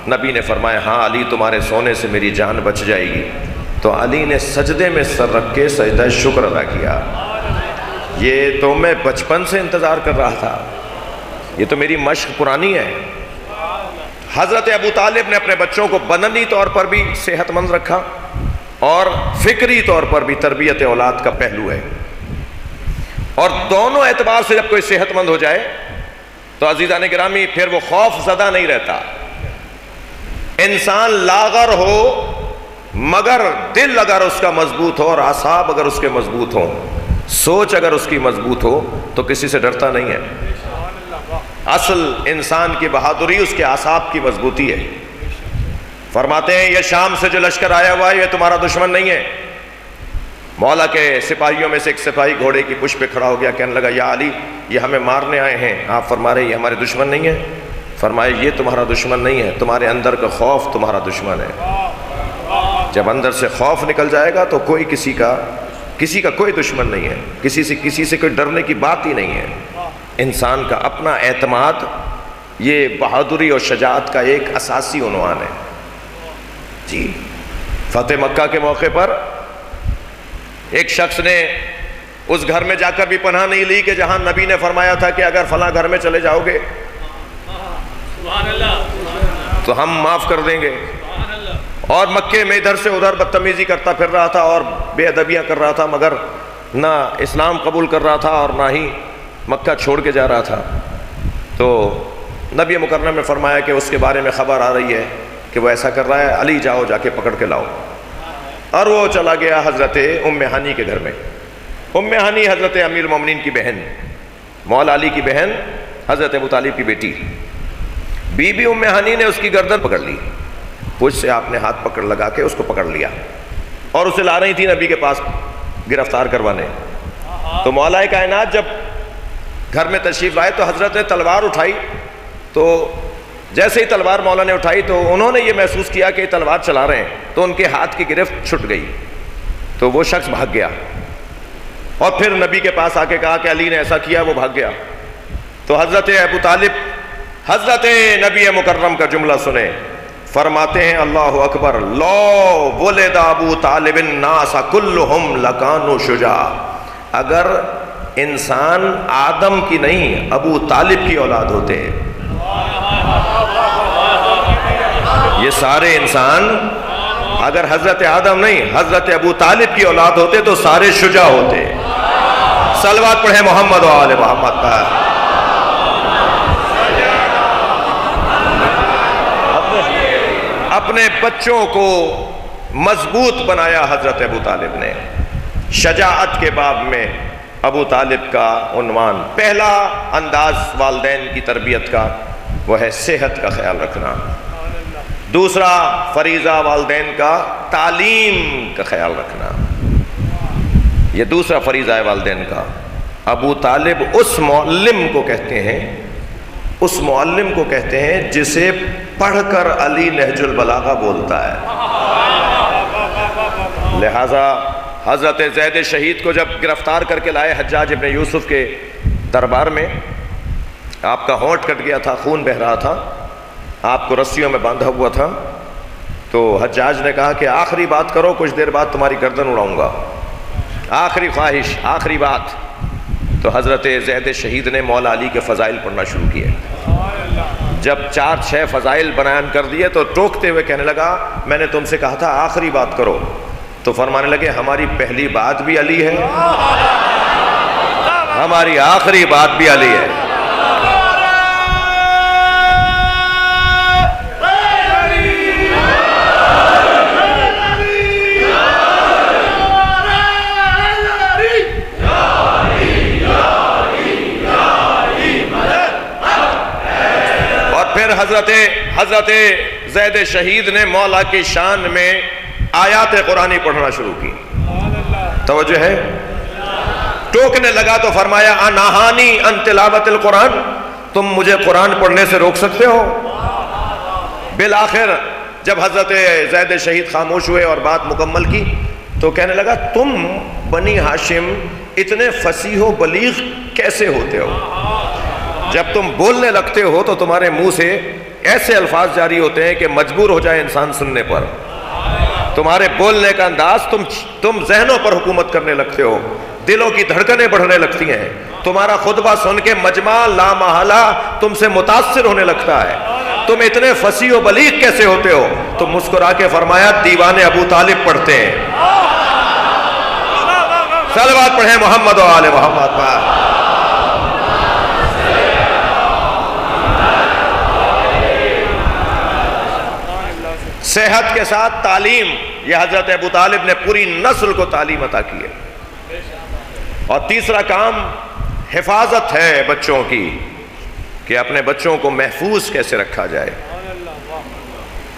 نبی نے فرمایا ہاں علی تمہارے سونے سے میری جان بچ جائے گی. تو علی نے سجدے میں سر رکھ کے سجدہ شکر ادا کیا. یہ تو میں بچپن سے انتظار کر رہا تھا، یہ تو میری مشق پرانی ہے. حضرت ابو طالب نے اپنے بچوں کو بدنی طور پر بھی صحت مند رکھا اور فکری طور پر بھی تربیت اولاد کا پہلو ہے. اور دونوں اعتبار سے جب کوئی صحت مند ہو جائے تو عزیزان گرامی پھر وہ خوف زدہ نہیں رہتا. انسان لاغر ہو مگر دل اگر اس کا مضبوط ہو اور اعصاب اگر اس کے مضبوط ہوں، سوچ اگر اس کی مضبوط ہو تو کسی سے ڈرتا نہیں ہے. اصل انسان کی بہادری اس کے اعصاب کی مضبوطی ہے. فرماتے ہیں یہ شام سے جو لشکر آیا ہوا ہے یہ تمہارا دشمن نہیں ہے. مولا کے سپاہیوں میں سے ایک سپاہی گھوڑے کی پشت پہ کھڑا ہو گیا، کہنے لگا یا علی یہ ہمیں مارنے آئے ہیں. آپ فرما رہے ہیں یہ ہمارے دشمن نہیں ہے. فرمائے یہ تمہارا دشمن نہیں ہے، تمہارے اندر کا خوف تمہارا دشمن ہے. جب اندر سے خوف نکل جائے گا تو کوئی کسی کا کوئی دشمن نہیں ہے، کسی سے کوئی ڈرنے کی بات ہی نہیں ہے. انسان کا اپنا اعتماد یہ بہادری اور شجاعت کا ایک اساسی عنوان ہے. جی فتح مکہ کے موقع پر ایک شخص نے اس گھر میں جا کر بھی پناہ نہیں لی کہ جہاں نبی نے فرمایا تھا کہ اگر فلاں گھر میں چلے جاؤ گے تو ہم معاف کر دیں گے. اور مکے میں ادھر سے ادھر بدتمیزی کرتا پھر رہا تھا اور بے ادبیاں کر رہا تھا، مگر نہ اسلام قبول کر رہا تھا اور نہ ہی مکہ چھوڑ کے جا رہا تھا. تو نبی مکرم نے فرمایا کہ اس کے بارے میں خبر آ رہی ہے کہ وہ ایسا کر رہا ہے، علی جاؤ جا کے پکڑ کے لاؤ. اور وہ چلا گیا حضرت ام ہانی کے گھر میں. ام ہانی حضرت امیر المومنین کی بہن، مولا علی کی بہن، حضرت ابو طالب کی بیٹی. بی بی ام ہانی نے اس کی گردن پکڑ لی، پوچھ سے آپ نے ہاتھ پکڑ لگا کے اس کو پکڑ لیا اور اسے لا رہی تھی نبی کے پاس گرفتار کروانے. تو مولا کائنات جب گھر میں تشریف لائے تو حضرت نے تلوار اٹھائی. تو جیسے ہی تلوار مولا نے اٹھائی تو انہوں نے یہ محسوس کیا کہ تلوار چلا رہے ہیں، تو ان کے ہاتھ کی گرفت چھٹ گئی. تو وہ شخص بھاگ گیا اور پھر نبی کے پاس آ کے کہا کہ علی نے ایسا کیا، وہ بھاگ گیا. تو حضرت ابو طالب حضرت نبی مکرم کا جملہ سنے، فرماتے ہیں اللہ اکبر، لو ولد ابو طالب الناس کلہم لکانوا شجاع. اگر انسان آدم کی نہیں ابو طالب کی اولاد ہوتے، یہ سارے انسان اگر حضرت آدم نہیں حضرت ابو طالب کی اولاد ہوتے تو سارے شجاع ہوتے. صلوات پڑھیں محمد و آل محمد پر. اپنے بچوں کو مضبوط بنایا حضرت ابو طالب نے. شجاعت کے باب میں ابو طالب کا عنوان، پہلا انداز والدین کی تربیت کا وہ ہے صحت کا خیال رکھنا. دوسرا فریضہ والدین کا تعلیم کا خیال رکھنا. یہ دوسرا فریضہ ہے والدین کا۔ ابو طالب اس معلم کو کہتے ہیں، اس معلم کو کہتے ہیں جسے پڑھ کر علی نہج البلاغہ بولتا ہے۔ لہذا حضرت زید شہید کو جب گرفتار کر کے لائے حجاج ابن یوسف کے دربار میں، آپ کا ہونٹ کٹ گیا تھا، خون بہہ رہا تھا، آپ کو رسیوں میں باندھا ہوا تھا، تو حجاج نے کہا کہ آخری بات کرو، کچھ دیر بعد تمہاری گردن اڑاؤں گا، آخری خواہش، آخری بات۔ تو حضرت زید شہید نے مولا علی کے فضائل پڑھنا شروع کیے۔ جب 4-6 فضائل بیان کر دیے تو ٹوکتے ہوئے کہنے لگا میں نے تم سے کہا تھا آخری بات کرو، تو فرمانے لگے ہماری پہلی بات بھی علی ہے، ہماری آخری بات بھی علی ہے۔ حضرت زید شہید نے مولا کی شان میں آیات قرآنی پڑھنا شروع کی۔ توجہ ہے، ٹوکنے لگا تو فرمایا انہانی ان تلاوت القرآن، تم مجھے قرآن پڑھنے سے روک سکتے ہو؟ بالآخر جب حضرت زید شہید خاموش ہوئے اور بات مکمل کی تو کہنے لگا تم بنی ہاشم اتنے فصیح و بلیغ کیسے ہوتے ہو؟ جب تم بولنے لگتے ہو تو تمہارے منہ سے ایسے الفاظ جاری ہوتے ہیں کہ مجبور ہو جائے انسان سننے پر۔ تمہارے بولنے کا انداز، تم ذہنوں پر حکومت کرنے لگتے ہو، دلوں کی دھڑکنیں بڑھنے لگتی ہیں، تمہارا خطبہ سن کے مجمع لا محالہ تم سے متاثر ہونے لگتا ہے۔ تم اتنے فصیح و بلیغ کیسے ہوتے ہو؟ تو مسکرا کے فرمایا دیوان ابو طالب پڑھتے ہیں۔ صلوات پڑھیں محمد و آل محمد پر۔ صحت کے ساتھ تعلیم، یہ حضرت ابو طالب نے پوری نسل کو تعلیم عطا کی ہے۔ اور تیسرا کام حفاظت ہے بچوں کی، کہ اپنے بچوں کو محفوظ کیسے رکھا جائے۔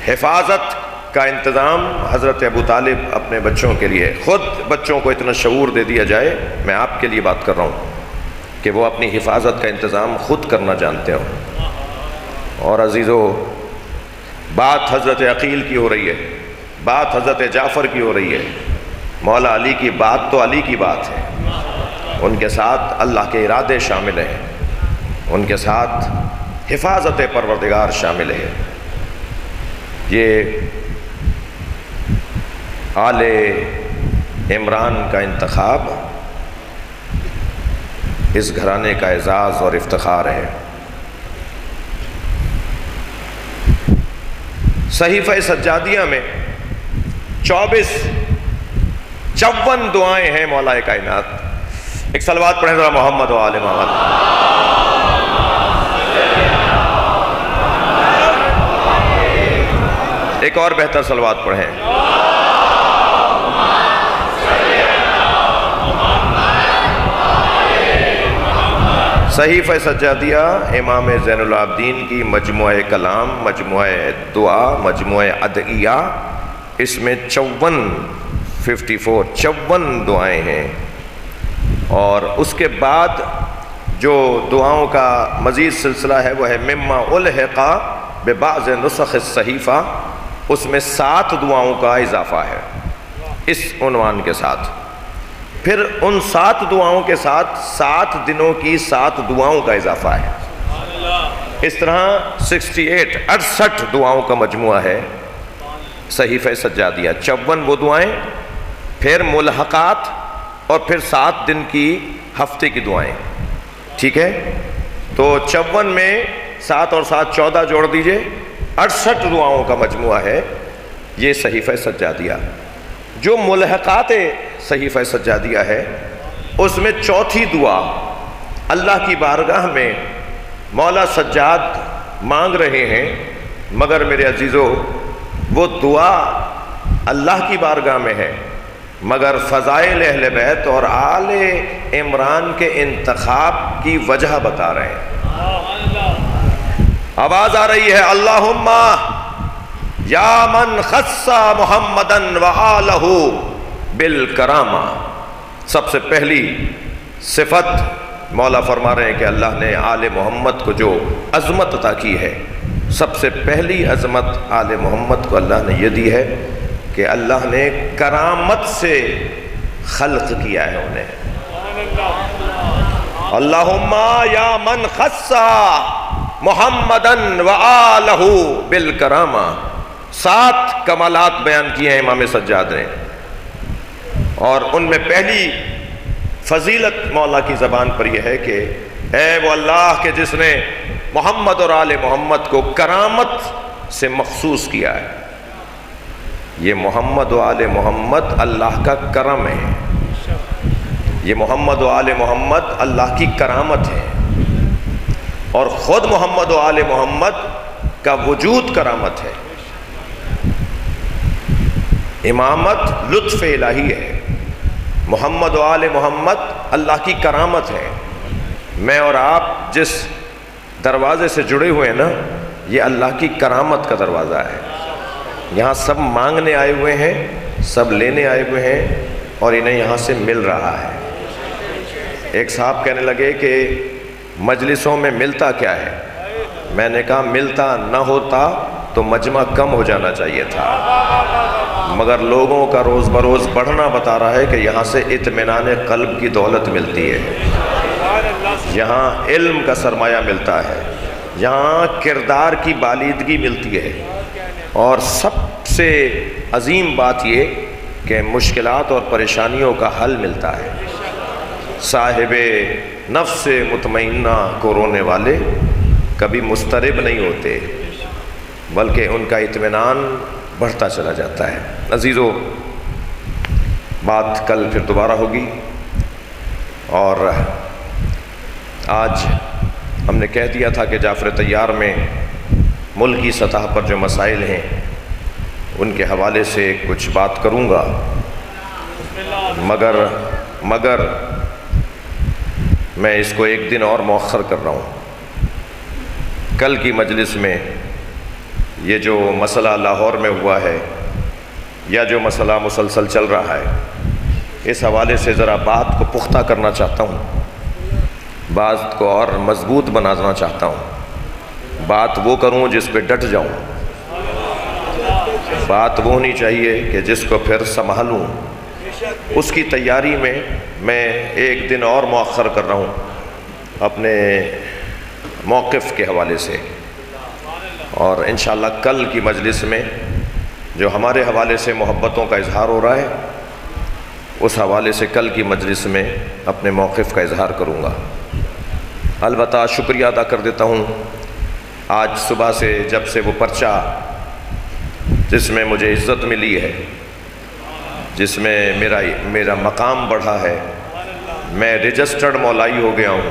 حفاظت کا انتظام حضرت ابو طالب اپنے بچوں کے لیے، خود بچوں کو اتنا شعور دے دیا جائے، میں آپ کے لیے بات کر رہا ہوں کہ وہ اپنی حفاظت کا انتظام خود کرنا جانتے ہوں۔ اور عزیزو، بات حضرت عقیل کی ہو رہی ہے، بات حضرت جعفر کی ہو رہی ہے، مولا علی کی بات تو علی کی بات ہے، ان کے ساتھ اللہ کے ارادے شامل ہیں، ان کے ساتھ حفاظت پروردگار شامل ہے۔ یہ آل عمران کا انتخاب اس گھرانے کا اعزاز اور افتخار ہے۔ صحیفہ سجادیہ میں 54 دعائیں ہیں مولا کائنات۔ ایک صلوات پڑھیں ذرا محمد و آل محمد۔ ایک اور بہتر صلوات پڑھیں۔ صحیفہ سجادیہ امام زین العابدین کی مجموعہ کلام، مجموعہ دعا، مجموعہ ادعیہ، اس میں 54 دعائیں ہیں۔ اور اس کے بعد جو دعاؤں کا مزید سلسلہ ہے وہ ہے مما الحق ببعض نسخ الصحیفہ، اس میں 7 دعاؤں کا اضافہ ہے اس عنوان کے ساتھ۔ پھر ان 7 دعاؤں کے ساتھ 7 دنوں کی 7 دعاؤں کا اضافہ ہے۔ اس طرح 68 دعاؤں کا مجموعہ ہے صحیفہ سجادیہ۔ 54 وہ دعائیں، پھر ملحقات، اور پھر 7 دن کی ہفتے کی دعائیں، ٹھیک ہے؟ تو 54 میں 7 اور 7 14 جوڑ دیجئے، 68 دعاؤں کا مجموعہ ہے یہ صحیفہ سجادیہ۔ جو ملحقات صحیفہ سجادیہ ہے اس میں 4تھی دعا اللہ کی بارگاہ میں مولا سجاد مانگ رہے ہیں، مگر میرے عزیزو وہ دعا اللہ کی بارگاہ میں ہے، مگر فضائل اہل بیت اور آل عمران کے انتخاب کی وجہ بتا رہے ہیں۔ آواز آ رہی ہے اللہم یا من خص محمدن وآلہ بالکرامہ سب سے پہلی صفت مولا فرما رہے ہیں کہ اللہ نے آل محمد کو جو عظمت عطا کی ہے، سب سے پہلی عظمت آل محمد کو اللہ نے یہ دی ہے کہ اللہ نے کرامت سے خلق کیا ہے انہیں۔ اللہم یا من خصا محمدن وآلہ بالکرامہ، 7 کمالات بیان کیے ہیں امام سجاد نے، اور ان میں پہلی فضیلت مولا کی زبان پر یہ ہے کہ اے وہ اللہ کہ جس نے محمد اور آل محمد کو کرامت سے مخصوص کیا ہے۔ یہ محمد و آل محمد اللہ کا کرم ہے، یہ محمد و آل محمد اللہ کی کرامت ہے، اور خود محمد و آل محمد کا وجود کرامت ہے۔ امامت لطف الہی ہے، محمد و آل محمد اللہ کی کرامت ہے۔ میں اور آپ جس دروازے سے جڑے ہوئے ہیں نا، یہ اللہ کی کرامت کا دروازہ ہے۔ یہاں سب مانگنے آئے ہوئے ہیں، سب لینے آئے ہوئے ہیں، اور انہیں یہاں سے مل رہا ہے۔ ایک صاحب کہنے لگے کہ مجلسوں میں ملتا کیا ہے؟ میں نے کہا ملتا نہ ہوتا تو مجمع کم ہو جانا چاہیے تھا، مگر لوگوں کا روز بروز بڑھنا بتا رہا ہے کہ یہاں سے اطمینان قلب کی دولت ملتی ہے، یہاں علم کا سرمایہ ملتا ہے، یہاں کردار کی بالیدگی ملتی ہے، اور سب سے عظیم بات یہ کہ مشکلات اور پریشانیوں کا حل ملتا ہے۔ صاحب نفس مطمئنہ کو رونے والے کبھی مضطرب نہیں ہوتے، بلکہ ان کا اطمینان بڑھتا چلا جاتا ہے۔ عزیزو، بات کل پھر دوبارہ ہوگی، اور آج ہم نے کہہ دیا تھا کہ جعفر طیار میں ملکی سطح پر جو مسائل ہیں ان کے حوالے سے کچھ بات کروں گا، مگر میں اس کو ایک دن اور مؤخر کر رہا ہوں۔ کل کی مجلس میں یہ جو مسئلہ لاہور میں ہوا ہے، یا جو مسئلہ مسلسل چل رہا ہے، اس حوالے سے ذرا بات کو پختہ کرنا چاہتا ہوں، بات کو اور مضبوط بنانا چاہتا ہوں۔ بات وہ کروں جس پہ ڈٹ جاؤں، بات وہ ہونی چاہیے کہ جس کو پھر سنبھالوں۔ اس کی تیاری میں ایک دن اور مؤخر کر رہا ہوں اپنے موقف کے حوالے سے، اور انشاءاللہ کل کی مجلس میں جو ہمارے حوالے سے محبتوں کا اظہار ہو رہا ہے، اس حوالے سے کل کی مجلس میں اپنے موقف کا اظہار کروں گا۔ البتہ شکریہ ادا کر دیتا ہوں، آج صبح سے جب سے وہ پرچہ جس میں مجھے عزت ملی ہے، جس میں میرا مقام بڑھا ہے، میں رجسٹرڈ مولائی ہو گیا ہوں۔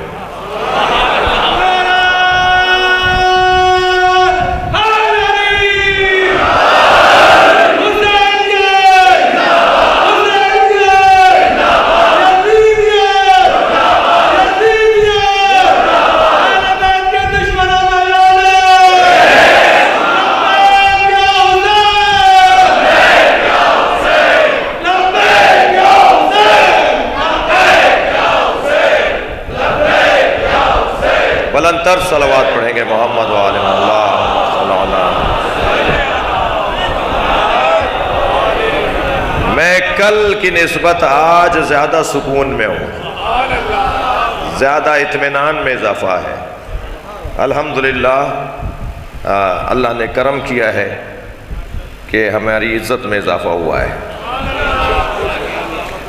بلندتر صلوات پڑھیں گے محمد وآل اللہ صلی اللہ علیہ وسلم۔ میں کل کی نسبت آج زیادہ سکون میں ہوں، زیادہ اطمینان میں اضافہ ہے۔ الحمدللہ اللہ نے کرم کیا ہے کہ ہماری عزت میں اضافہ ہوا ہے۔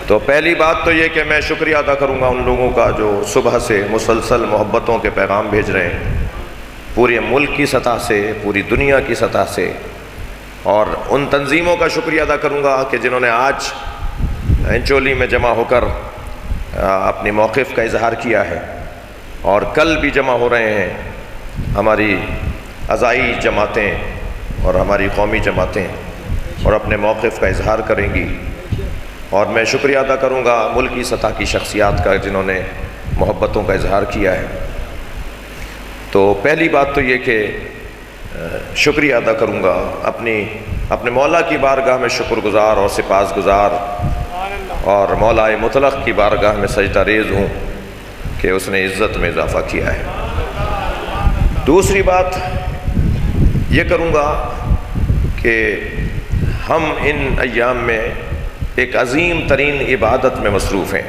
تو پہلی بات تو یہ کہ میں شکریہ ادا کروں گا ان لوگوں کا جو صبح سے مسلسل محبتوں کے پیغام بھیج رہے ہیں، پورے ملک کی سطح سے، پوری دنیا کی سطح سے، اور ان تنظیموں کا شکریہ ادا کروں گا کہ جنہوں نے آج انچولی میں جمع ہو کر اپنی موقف کا اظہار کیا ہے، اور کل بھی جمع ہو رہے ہیں ہماری عزائی جماعتیں اور ہماری قومی جماعتیں، اور اپنے موقف کا اظہار کریں گی۔ اور میں شکریہ ادا کروں گا ملکی سطح کی شخصیات کا جنہوں نے محبتوں کا اظہار کیا ہے۔ تو پہلی بات تو یہ کہ شکریہ ادا کروں گا اپنے مولا کی بارگاہ میں شکر گزار اور سپاس گزار اور مولائے مطلق کی بارگاہ میں سجدہ ریز ہوں کہ اس نے عزت میں اضافہ کیا ہے۔ دوسری بات یہ کروں گا کہ ہم ان ایام میں ایک عظیم ترین عبادت میں مصروف ہیں،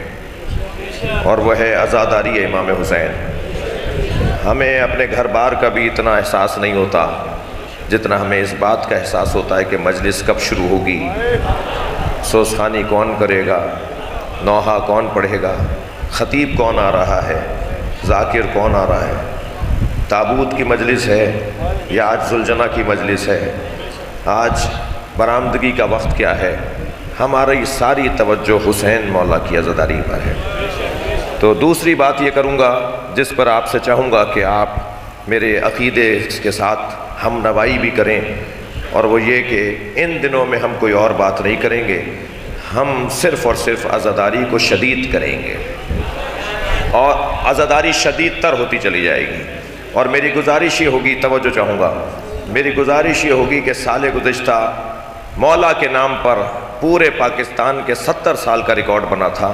اور وہ ہے عزاداری امام حسین۔ ہمیں اپنے گھر بار کا بھی اتنا احساس نہیں ہوتا جتنا ہمیں اس بات کا احساس ہوتا ہے کہ مجلس کب شروع ہوگی، سوزخانی کون کرے گا، نوحہ کون پڑھے گا، خطیب کون آ رہا ہے، ذاکر کون آ رہا ہے، تابوت کی مجلس ہے یا آج ذوالجنہ کی مجلس ہے، آج برآمدگی کا وقت کیا ہے۔ ہماری ساری توجہ حسین مولا کی عزاداری پر ہے۔ تو دوسری بات یہ کروں گا جس پر آپ سے چاہوں گا کہ آپ میرے عقیدے کے ساتھ ہم نوائی بھی کریں، اور وہ یہ کہ ان دنوں میں ہم کوئی اور بات نہیں کریں گے، ہم صرف اور صرف عزاداری کو شدید کریں گے، اور عزاداری شدید تر ہوتی چلی جائے گی۔ اور میری گزارش یہ ہوگی، توجہ چاہوں گا، میری گزارش یہ ہوگی کہ سال گزشتہ مولا کے نام پر پورے پاکستان کے 70 سال کا ریکارڈ بنا تھا،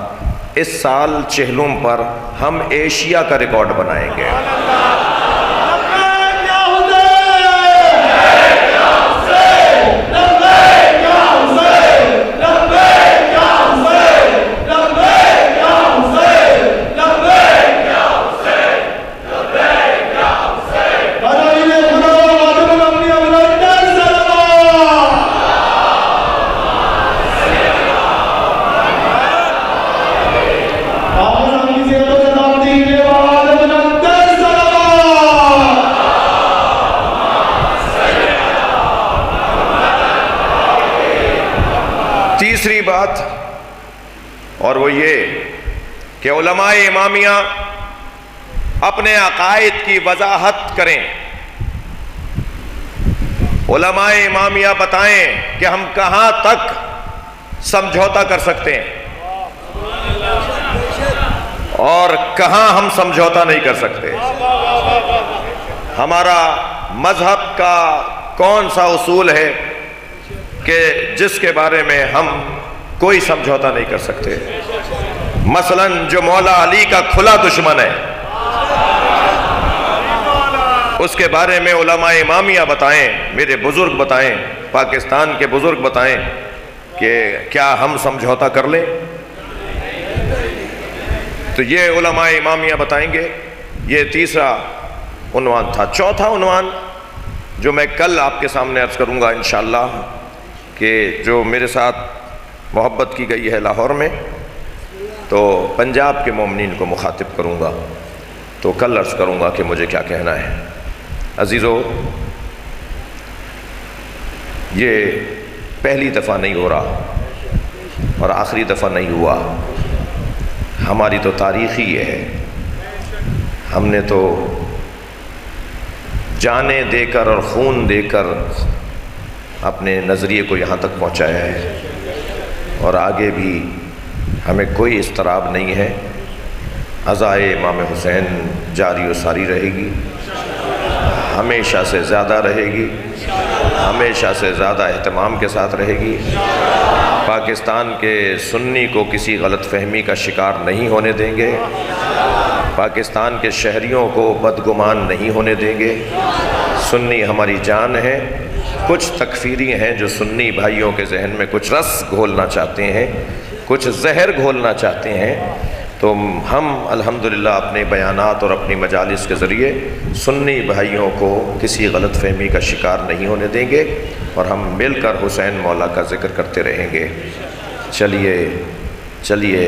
اس سال چہلم پر ہم ایشیا کا ریکارڈ بنائیں گے۔ تیسری بات اور وہ یہ کہ علماء امامیہ اپنے عقائد کی وضاحت کریں، علماء امامیہ بتائیں کہ ہم کہاں تک سمجھوتا کر سکتے ہیں اور کہاں ہم سمجھوتا نہیں کر سکتے۔ ہمارا مذہب کا کون سا اصول ہے کہ جس کے بارے میں ہم کوئی سمجھوتا نہیں کر سکتے؟ مثلا جو مولا علی کا کھلا دشمن ہے، اس کے بارے میں علماء امامیہ بتائیں، میرے بزرگ بتائیں، پاکستان کے بزرگ بتائیں کہ کیا ہم سمجھوتا کر لیں؟ تو یہ علماء امامیہ بتائیں گے۔ یہ تیسرا عنوان تھا۔ چوتھا عنوان جو میں کل آپ کے سامنے عرض کروں گا انشاءاللہ، کہ جو میرے ساتھ محبت کی گئی ہے لاہور میں، تو پنجاب کے مومنین کو مخاطب کروں گا، تو کل عرض کروں گا کہ مجھے کیا کہنا ہے۔ عزیزو، یہ پہلی دفعہ نہیں ہو رہا اور آخری دفعہ نہیں ہوا، ہماری تو تاریخ ہی یہ ہے۔ ہم نے تو جانیں دے کر اور خون دے کر اپنے نظریے کو یہاں تک پہنچایا ہے، اور آگے بھی ہمیں کوئی اضطراب نہیں ہے۔ عزائے امام حسین جاری و ساری رہے گی، ہمیشہ سے زیادہ رہے گی، ہمیشہ سے زیادہ اہتمام کے ساتھ رہے گی۔ پاکستان کے سنی کو کسی غلط فہمی کا شکار نہیں ہونے دیں گے، پاکستان کے شہریوں کو بدگمان نہیں ہونے دیں گے۔ سنی ہماری جان ہے۔ کچھ تکفیری ہیں جو سنی بھائیوں کے ذہن میں کچھ رس گھولنا چاہتے ہیں، کچھ زہر گھولنا چاہتے ہیں، تو ہم الحمدللہ اپنے بیانات اور اپنی مجالس کے ذریعے سنی بھائیوں کو کسی غلط فہمی کا شکار نہیں ہونے دیں گے، اور ہم مل کر حسین مولا کا ذکر کرتے رہیں گے۔ چلیے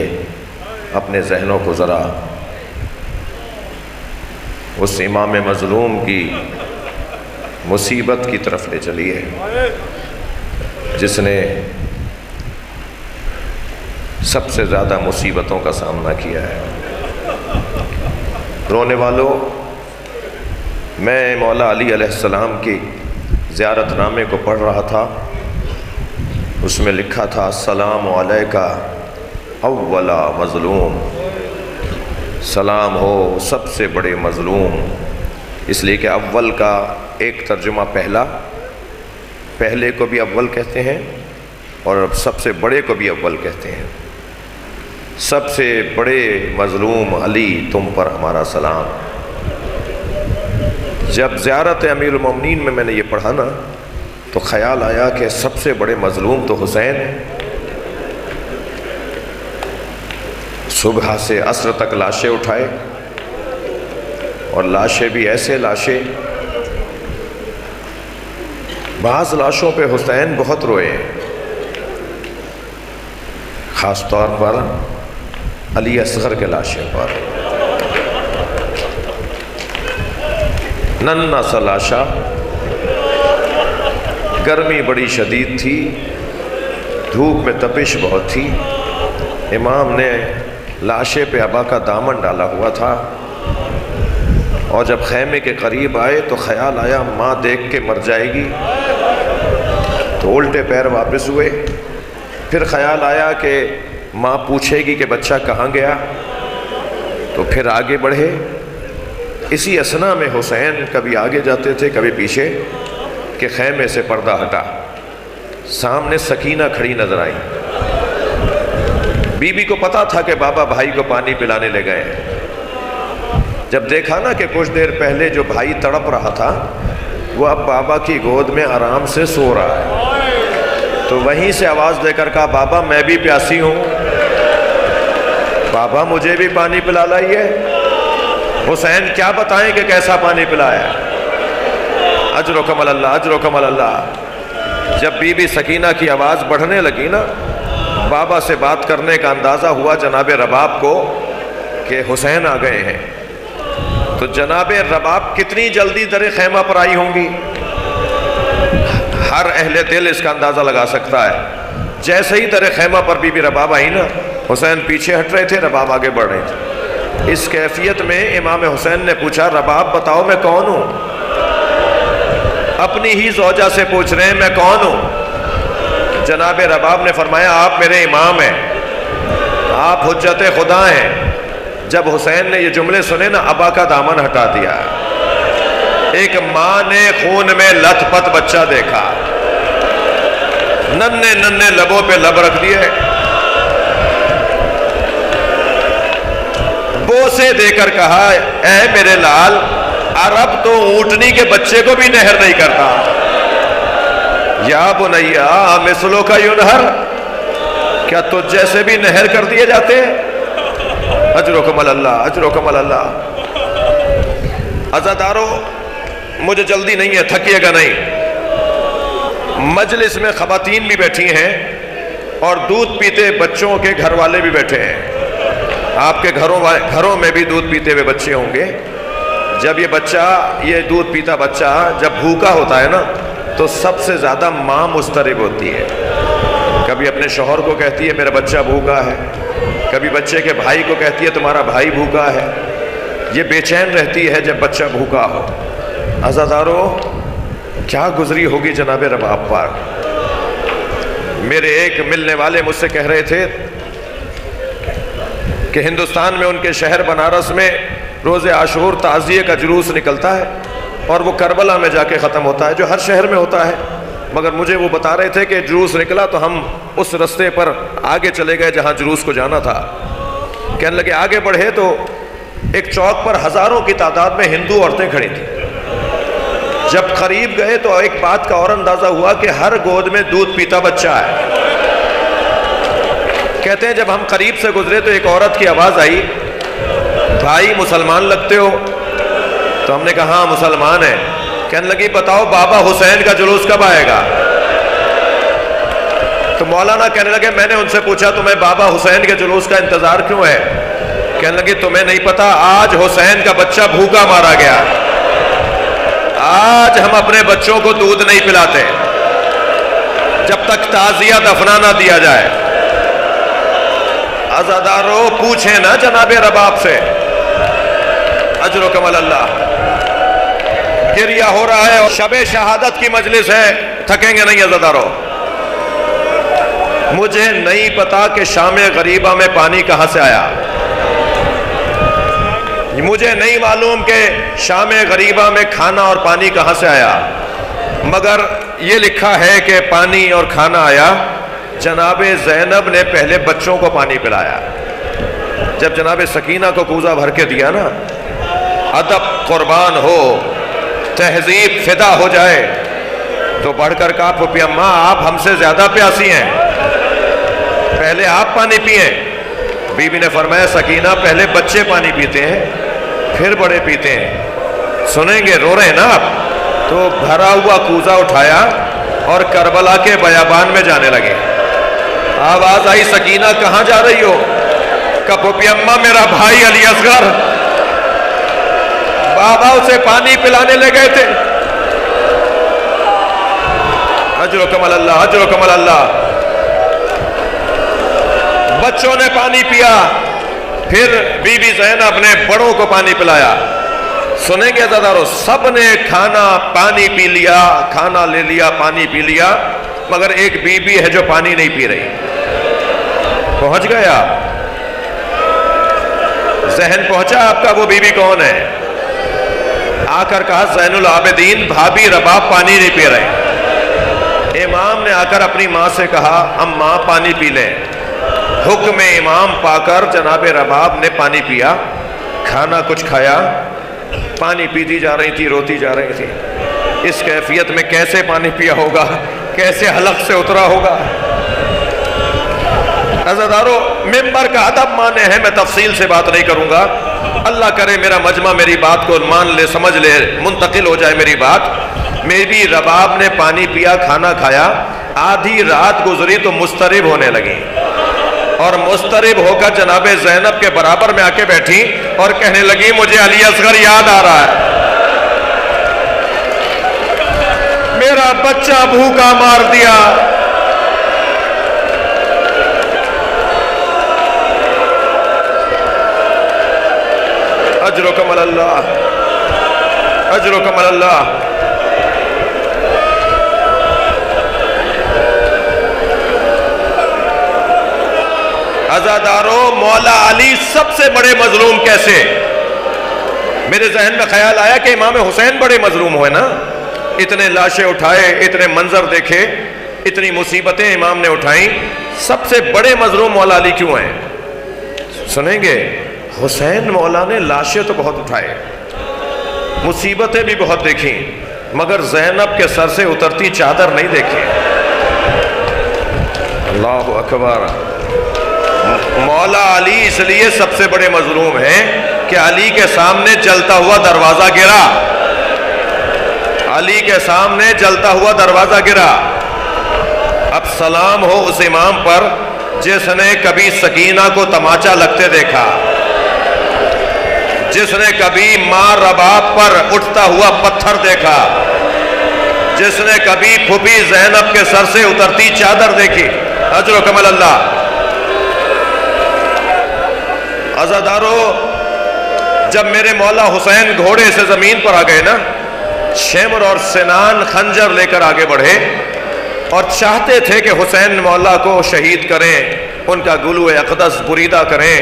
اپنے ذہنوں کو ذرا اس امام مظلوم کی مصیبت کی طرف لے چلیے، جس نے سب سے زیادہ مصیبتوں کا سامنا کیا ہے۔ رونے والوں، میں مولا علی علیہ السلام کی زیارت نامے کو پڑھ رہا تھا، اس میں لکھا تھا السلام علیکہ اولا مظلوم، سلام ہو سب سے بڑے مظلوم۔ اس لیے کہ اول کا ایک ترجمہ پہلے کو بھی اول کہتے ہیں، اور سب سے بڑے کو بھی اول کہتے ہیں۔ سب سے بڑے مظلوم علی تم پر ہمارا سلام۔ جب زیارت امیر المومنین میں نے یہ پڑھا نا تو خیال آیا کہ سب سے بڑے مظلوم تو حسین ہیں۔ صبح سے عصر تک لاشیں اٹھائے، اور لاشیں بھی ایسے لاشیں، بعض لاشوں پہ حسین بہت روئے ہیں، خاص طور پر علی اصغر کے لاشیں پر۔ ننھا سا لاشا، گرمی بڑی شدید تھی، دھوپ میں تپش بہت تھی، امام نے لاشے پہ ابا کا دامن ڈالا ہوا تھا، اور جب خیمے کے قریب آئے تو خیال آیا ماں دیکھ کے مر جائے گی، تو الٹے پیر واپس ہوئے۔ پھر خیال آیا کہ ماں پوچھے گی کہ بچہ کہاں گیا، تو پھر آگے بڑھے۔ اسی اثنا میں حسین کبھی آگے جاتے تھے کبھی پیچھے، کہ خیمے سے پردہ ہٹا، سامنے سکینہ کھڑی نظر آئی۔ بی بی کو پتا تھا کہ بابا بھائی کو پانی پلانے لے گئے ہیں۔ جب دیکھا نا کہ کچھ دیر پہلے جو بھائی تڑپ رہا تھا وہ اب بابا کی گود میں آرام سے سو رہا ہے، تو وہیں سے آواز دے کر کہا بابا میں بھی پیاسی ہوں، بابا مجھے بھی پانی پلا لائیے۔ حسین کیا بتائیں کہ کیسا پانی پلایا، اجرکم اللہ اجرکم اللہ۔ جب بی بی سکینہ کی آواز بڑھنے لگی نا، بابا سے بات کرنے کا اندازہ ہوا جناب رباب کو کہ حسین آ گئے ہیں، تو جناب رباب کتنی جلدی در خیمہ پر آئی ہوں گی، ہر اہل دل اس کا اندازہ لگا سکتا ہے۔ جیسے ہی در خیمہ پر بی بی رباب آئی نا، حسین پیچھے ہٹ رہے تھے، رباب آگے بڑھ رہے تھے۔ اس کیفیت میں امام حسین نے پوچھا رباب بتاؤ میں کون ہوں؟ اپنی ہی زوجہ سے پوچھ رہے ہیں میں کون ہوں؟ جناب رباب نے فرمایا آپ میرے امام ہیں، آپ حجت خدا ہیں۔ جب حسین نے یہ جملے سنے نا، ابا کا دامن ہٹا دیا۔ ایک ماں نے خون میں لت پت بچہ دیکھا، ننھے ننھے لبوں پہ لب رکھ دیے، بوسے دے کر کہا اے میرے لال، عرب تو اونٹنی کے بچے کو بھی نہر نہیں کرتا، یا بنیا مثلوں کا ینہر، کیا تجھ جیسے بھی نہر کر دیے جاتے ہیں؟ اجرکم اللہ اجرکم اللہ۔ عزادارو مجھے جلدی نہیں ہے، تھکیے گا نہیں۔ مجلس میں خواتین بھی بیٹھی ہیں اور دودھ پیتے بچوں کے گھر والے بھی بیٹھے ہیں۔ آپ کے گھروں میں بھی دودھ پیتے ہوئے بچے ہوں گے۔ جب یہ دودھ پیتا بچہ جب بھوکا ہوتا ہے نا، تو سب سے زیادہ ماں مضطرب ہوتی ہے۔ کبھی اپنے شوہر کو کہتی ہے میرا بچہ بھوکا ہے، کبھی بچے کے بھائی کو کہتی ہے تمہارا بھائی بھوکا ہے۔ یہ بے چین رہتی ہے جب بچہ بھوکا ہو۔ عزادارو کیا گزری ہوگی جناب رباب پر۔ میرے ایک ملنے والے مجھ سے کہہ رہے تھے کہ ہندوستان میں ان کے شہر بنارس میں روز عاشور تعزیے کا جلوس نکلتا ہے، اور وہ کربلا میں جا کے ختم ہوتا ہے، جو ہر شہر میں ہوتا ہے۔ مگر مجھے وہ بتا رہے تھے کہ جلوس نکلا تو ہم اس رستے پر آگے چلے گئے جہاں جلوس کو جانا تھا۔ کہنے لگے آگے بڑھے تو ایک چوک پر ہزاروں کی تعداد میں ہندو عورتیں کھڑی تھیں۔ جب قریب گئے تو ایک بات کا اور اندازہ ہوا کہ ہر گود میں دودھ پیتا بچہ ہے۔ کہتے ہیں جب ہم قریب سے گزرے تو ایک عورت کی آواز آئی بھائی مسلمان لگتے ہو؟ تو ہم نے کہا ہاں مسلمان ہیں۔ کہنے لگی بتاؤ بابا حسین کا جلوس کب آئے گا؟ تو مولانا کہنے لگے میں نے ان سے پوچھا تمہیں بابا حسین کے جلوس کا انتظار کیوں ہے؟ کہنے لگی تمہیں نہیں پتا آج حسین کا بچہ بھوکا مارا گیا، آج ہم اپنے بچوں کو دودھ نہیں پلاتے جب تک تعزیہ دفنا نہ دیا جائے۔ عزادارو پوچھیں نا جناب رباب سے، اجرکم اللہ۔ گریہ ہو رہا ہے اور شب شہادت کی مجلس ہے، تھکیں گے نہیں عزادارو۔ مجھے نہیں پتا کہ شام غریبہ میں پانی کہاں سے آیا، مجھے نہیں معلوم کہ شام غریبہ میں کھانا اور پانی کہاں سے آیا، مگر یہ لکھا ہے کہ پانی اور کھانا آیا، جناب زینب نے پہلے بچوں کو پانی پلایا۔ جب جناب سکینہ کو کوزہ بھر کے دیا نا، ادب قربان ہو، تہذیب فدا ہو جائے، تو بڑھ کر کہا پھوپھی اماں آپ ہم سے زیادہ پیاسی ہیں، پہلے آپ پانی پئیں۔ بی بی نے فرمایا سکینہ پہلے بچے پانی پیتے ہیں پھر بڑے پیتے ہیں، سنیں گے، رو رہے ہیں نا آپ؟ تو بھرا ہوا کوزہ اٹھایا اور کربلا کے بیابان میں جانے لگے۔ آواز آئی سکینہ کہاں جا رہی ہو؟ کہا پھوپھی اماں میرا بھائی علی اصغر بابا اسے پانی پلانے لے گئے تھے۔ اجرکم اللہ، اجرکم اللہ۔ بچوں نے پانی پیا، پھر بی بی زینب نے بڑوں کو پانی پلایا۔ سنیں گے عزیزارو، سب نے کھانا پانی پی لیا، کھانا لے لیا، پانی پی لیا، مگر ایک بی بی ہے جو پانی نہیں پی رہی۔ پہنچ گیا ذہن پہنچا آپ کا وہ بی بی کون ہے؟ آ کر کہا زین العابدین بھابی رباب پانی نہیں پی رہے۔ امام نے آ کر اپنی ماں سے کہا اماں پانی پی لیں۔ حکم امام پا کر جناب رباب نے پانی پیا، کھانا کچھ کھایا، پانی پیتی جا رہی تھی، روتی جا رہی تھی۔ اس کیفیت میں کیسے پانی پیا ہوگا، کیسے حلق سے اترا ہوگا؟ عزیزارو ممبر کا ادب مانے ہیں، میں تفصیل سے بات نہیں کروں گا، اللہ کرے میرا مجمع میری بات کو مان لے، سمجھ لے، منتقل ہو جائے میری بات۔ میری رباب نے پانی پیا، کھانا کھایا، آدھی رات گزری تو مضطرب ہونے لگی، اور مضطرب ہو کر جناب زینب کے برابر میں آ کے بیٹھی اور کہنے لگی مجھے علی اصغر یاد آ رہا ہے، میرا بچہ بھوکا مار دیا۔ اجرکم اللہ، اجرکم اللہ۔ عزادارو مولا علی سب سے بڑے مظلوم کیسے؟ میرے ذہن میں خیال آیا کہ امام حسین بڑے مظلوم ہوئے نا، اتنے لاشیں اٹھائے، اتنے منظر دیکھے، اتنی مصیبتیں امام نے اٹھائیں، سب سے بڑے مظلوم مولا علی کیوں ہیں؟ سنیں گے، حسین مولا نے لاشیں تو بہت اٹھائے، مصیبتیں بھی بہت دیکھیں، مگر زینب کے سر سے اترتی چادر نہیں دیکھی۔ اللہ اکبر۔ مولا علی اس لیے سب سے بڑے مظلوم ہیں کہ علی کے سامنے جلتا ہوا دروازہ گرا، علی کے سامنے جلتا ہوا دروازہ گرا۔ اب سلام ہو اس امام پر جس نے کبھی سکینہ کو تماچا لگتے دیکھا، جس نے کبھی ماں رباب پر اٹھتا ہوا پتھر دیکھا، جس نے کبھی پھوپھی زینب کے سر سے اترتی چادر دیکھی۔ اجرکم اللہ۔ عزادارو جب میرے مولا حسین گھوڑے سے زمین پر آ گئے نا، شمر اور سنان خنجر لے کر آگے بڑھے اور چاہتے تھے کہ حسین مولا کو شہید کریں، ان کا گلو اقدس بریدہ کریں،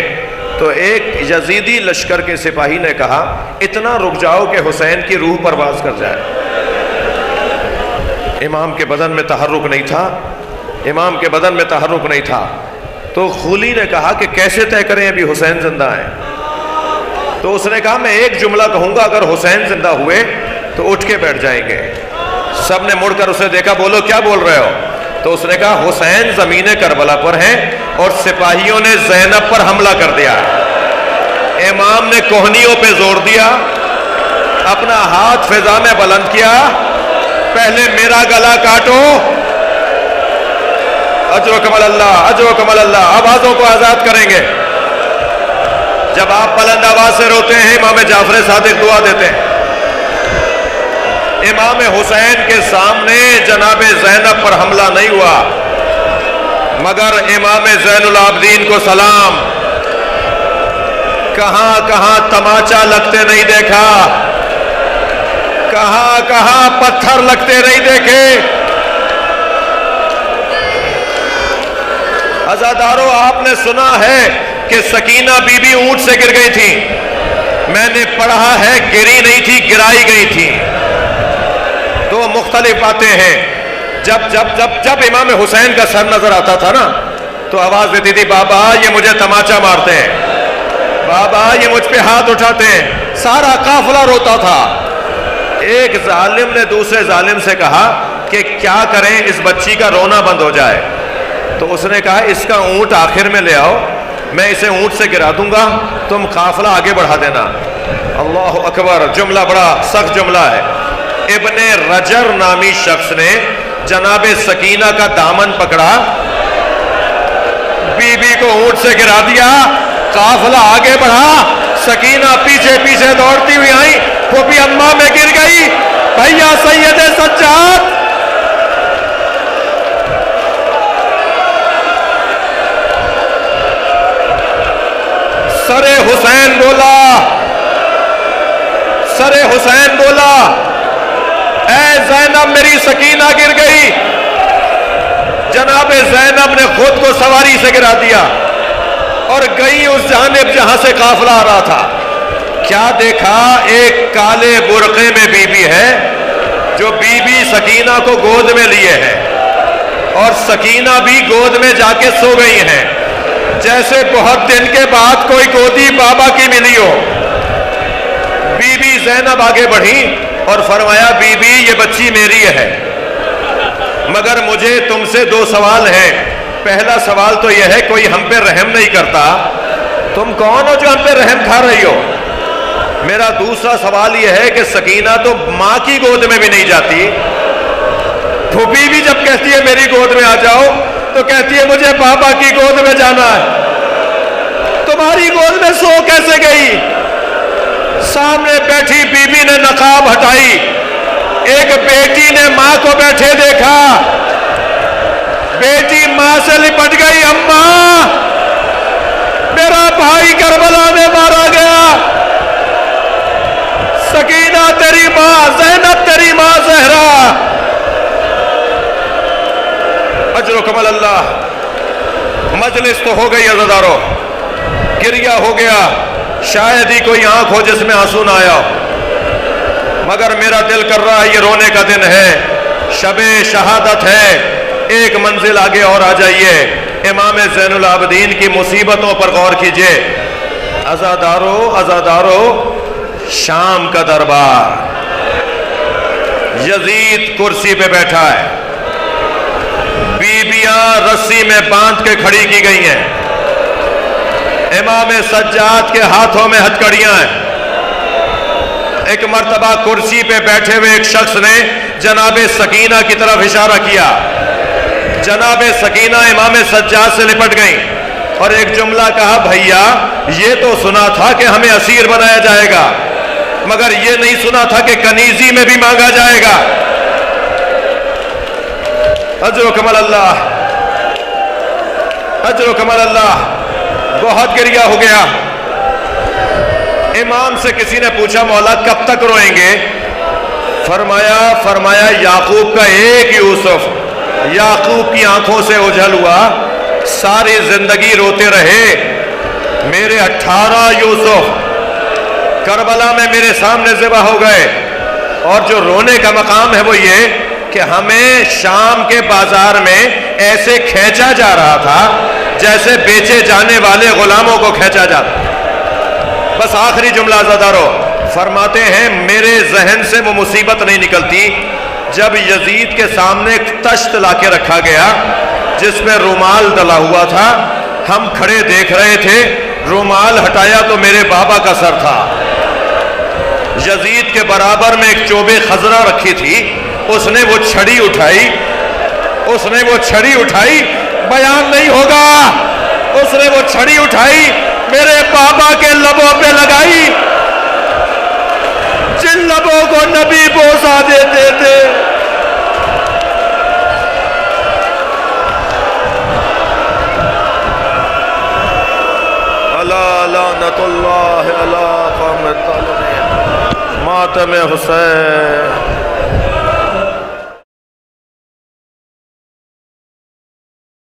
تو ایک یزیدی لشکر کے سپاہی نے کہا اتنا رک جاؤ کہ حسین کی روح پرواز کر جائے۔ امام کے بدن میں تحرک نہیں تھا، امام کے بدن میں تحرک نہیں تھا، تو خولی نے کہا کہ کیسے طے کریں ابھی حسین زندہ ہیں؟ تو اس نے کہا میں ایک جملہ کہوں گا، اگر حسین زندہ ہوئے تو اٹھ کے بیٹھ جائیں گے۔ سب نے مڑ کر اسے دیکھا، بولو کیا بول رہے ہو؟ تو اس نے کہا حسین زمین کربلا پر ہیں اور سپاہیوں نے زینب پر حملہ کر دیا۔ امام نے کوہنیوں پہ زور دیا، اپنا ہاتھ فضا میں بلند کیا، پہلے میرا گلا کاٹو۔ اجرکم اللہ، اجرکم اللہ۔ آوازوں کو آزاد کریں گے۔ جب آپ بلند آواز سے روتے ہیں امام جعفر صادق دعا دیتے ہیں۔ امام حسین کے سامنے جناب زینب پر حملہ نہیں ہوا، مگر امام زین العابدین کو سلام۔ کہاں کہاں تماچا لگتے نہیں دیکھا، کہاں کہاں پتھر لگتے نہیں دیکھے۔ عزادارو آپ نے سنا ہے کہ سکینہ بی بی اونٹ سے گر گئی تھی، میں نے پڑھا ہے گری نہیں تھی، گرائی گئی تھی۔ دو مختلف باتیں ہیں۔ جب امام حسین کا سر نظر آتا تھا نا تو آواز دیتی تھی بابا یہ مجھے تماچا مارتے ہیں۔ بابا یہ مجھ پہ ہاتھ اٹھاتے ہیں. سارا قافلہ روتا تھا. ایک ظالم نے دوسرے ظالم سے کہا کہ کیا کریں اس بچی کا رونا بند ہو جائے. تو اس نے کہا اس کا اونٹ آخر میں لے آؤ, میں اسے اونٹ سے گرا دوں گا, تم قافلہ آگے بڑھا دینا. اللہ اکبر, جملہ بڑا سخت جملہ ہے. ابن رجر نامی شخص نے جناب سکینہ کا دامن پکڑا, بی بی کو اونٹ سے گرا دیا, قافلہ آگے بڑھا, سکینہ پیچھے پیچھے دوڑتی ہوئی آئی, پھوپھی اماں میں گر گئی. بھیا سید سجاد, سر حسین بولا, سر حسین بولا, اے زینب میری سکینہ گر گئی. جناب زینب نے خود کو سواری سے گرا دیا اور گئی اس جانب جہاں سے قافلہ آ رہا تھا. کیا دیکھا, ایک کالے برقعے میں بی بی ہے جو بی بی سکینہ کو گود میں لیے ہے, اور سکینہ بھی گود میں جا کے سو گئی ہیں, جیسے بہت دن کے بعد کوئی گودی بابا کی ملی ہو. بی بی زینب آگے بڑھی اور فرمایا بی بی یہ بچی میری ہے, مگر مجھے تم سے دو سوال ہیں. پہلا سوال تو یہ ہے کوئی ہم پہ رحم نہیں کرتا, تم کون ہو جو ہم پہ رحم کھا رہی ہو. میرا دوسرا سوال یہ ہے کہ سکینہ تو ماں کی گود میں بھی نہیں جاتی, پھوپھی بھی جب کہتی ہے میری گود میں آ جاؤ تو کہتی ہے مجھے بابا کی گود میں جانا ہے. تمہاری گود میں سو کیسے گئی؟ سامنے بیٹھی بی بی نے نقاب ہٹائی, ایک بیٹی نے ماں کو بیٹھے دیکھا, بیٹی ماں سے لپٹ گئی, اماں میرا بھائی کربلا میں مارا گیا, سکینہ تیری ماں, زینب تیری ماں زہرا. اجرکم اللہ. مجلس تو ہو گئی عزادارو, گریہ ہو گیا, شاید ہی کوئی آنکھ ہو جس میں آنسو نہ آیا, مگر میرا دل کر رہا ہے یہ رونے کا دن ہے, شب شہادت ہے. ایک منزل آگے اور آ جائیے, امام زین العابدین کی مصیبتوں پر غور کیجئے. عزادارو عزادارو, شام کا دربار, یزید کرسی پہ بیٹھا ہے, بیبیاں رسی میں باندھ کے کھڑی کی گئی ہیں, امام سجاد کے ہاتھوں میں ہتھکڑیاں ہیں. ایک مرتبہ کرسی پہ بیٹھے ہوئے ایک شخص نے جناب سکینہ کی طرف اشارہ کیا, جناب سکینہ امام سجاد سے لپٹ گئیں اور ایک جملہ کہا, بھیا یہ تو سنا تھا کہ ہمیں اسیر بنایا جائے گا, مگر یہ نہیں سنا تھا کہ کنیزی میں بھی مانگا جائے گا. اجر و کمال اللہ, اجر و کمال اللہ. بہت گریہ ہو گیا. امام سے کسی نے پوچھا مولا کب تک روئیں گے؟ فرمایا یعقوب کا ایک یوسف یعقوب کی آنکھوں سے اوجھل ہوا, ساری زندگی روتے رہے. میرے 18 یوسف کربلا میں میرے سامنے ذبح ہو گئے, اور جو رونے کا مقام ہے وہ یہ کہ ہمیں شام کے بازار میں ایسے کھینچا جا رہا تھا جیسے بیچے جانے والے غلاموں کو کھینچا جاتا. بس آخری جملہ عزادارو, فرماتے ہیں میرے ذہن سے وہ مصیبت نہیں نکلتی جب یزید کے سامنے ایک تشت لا کے رکھا گیا جس میں رومال ڈلا ہوا تھا. ہم کھڑے دیکھ رہے تھے, رومال ہٹایا تو میرے بابا کا سر تھا. یزید کے برابر میں ایک چوبے خضرہ رکھی تھی, اس نے وہ چھڑی اٹھائی, اس نے وہ چھڑی اٹھائی, بیان نہیں ہوگا, اس نے وہ چھڑی اٹھائی میرے بابا کے لبوں پہ لگائی, جن لبوں کو نبی بوسا دیتے تھے. اللہ لعنت اللہ علی قوم الظالمین. ماتم حسین.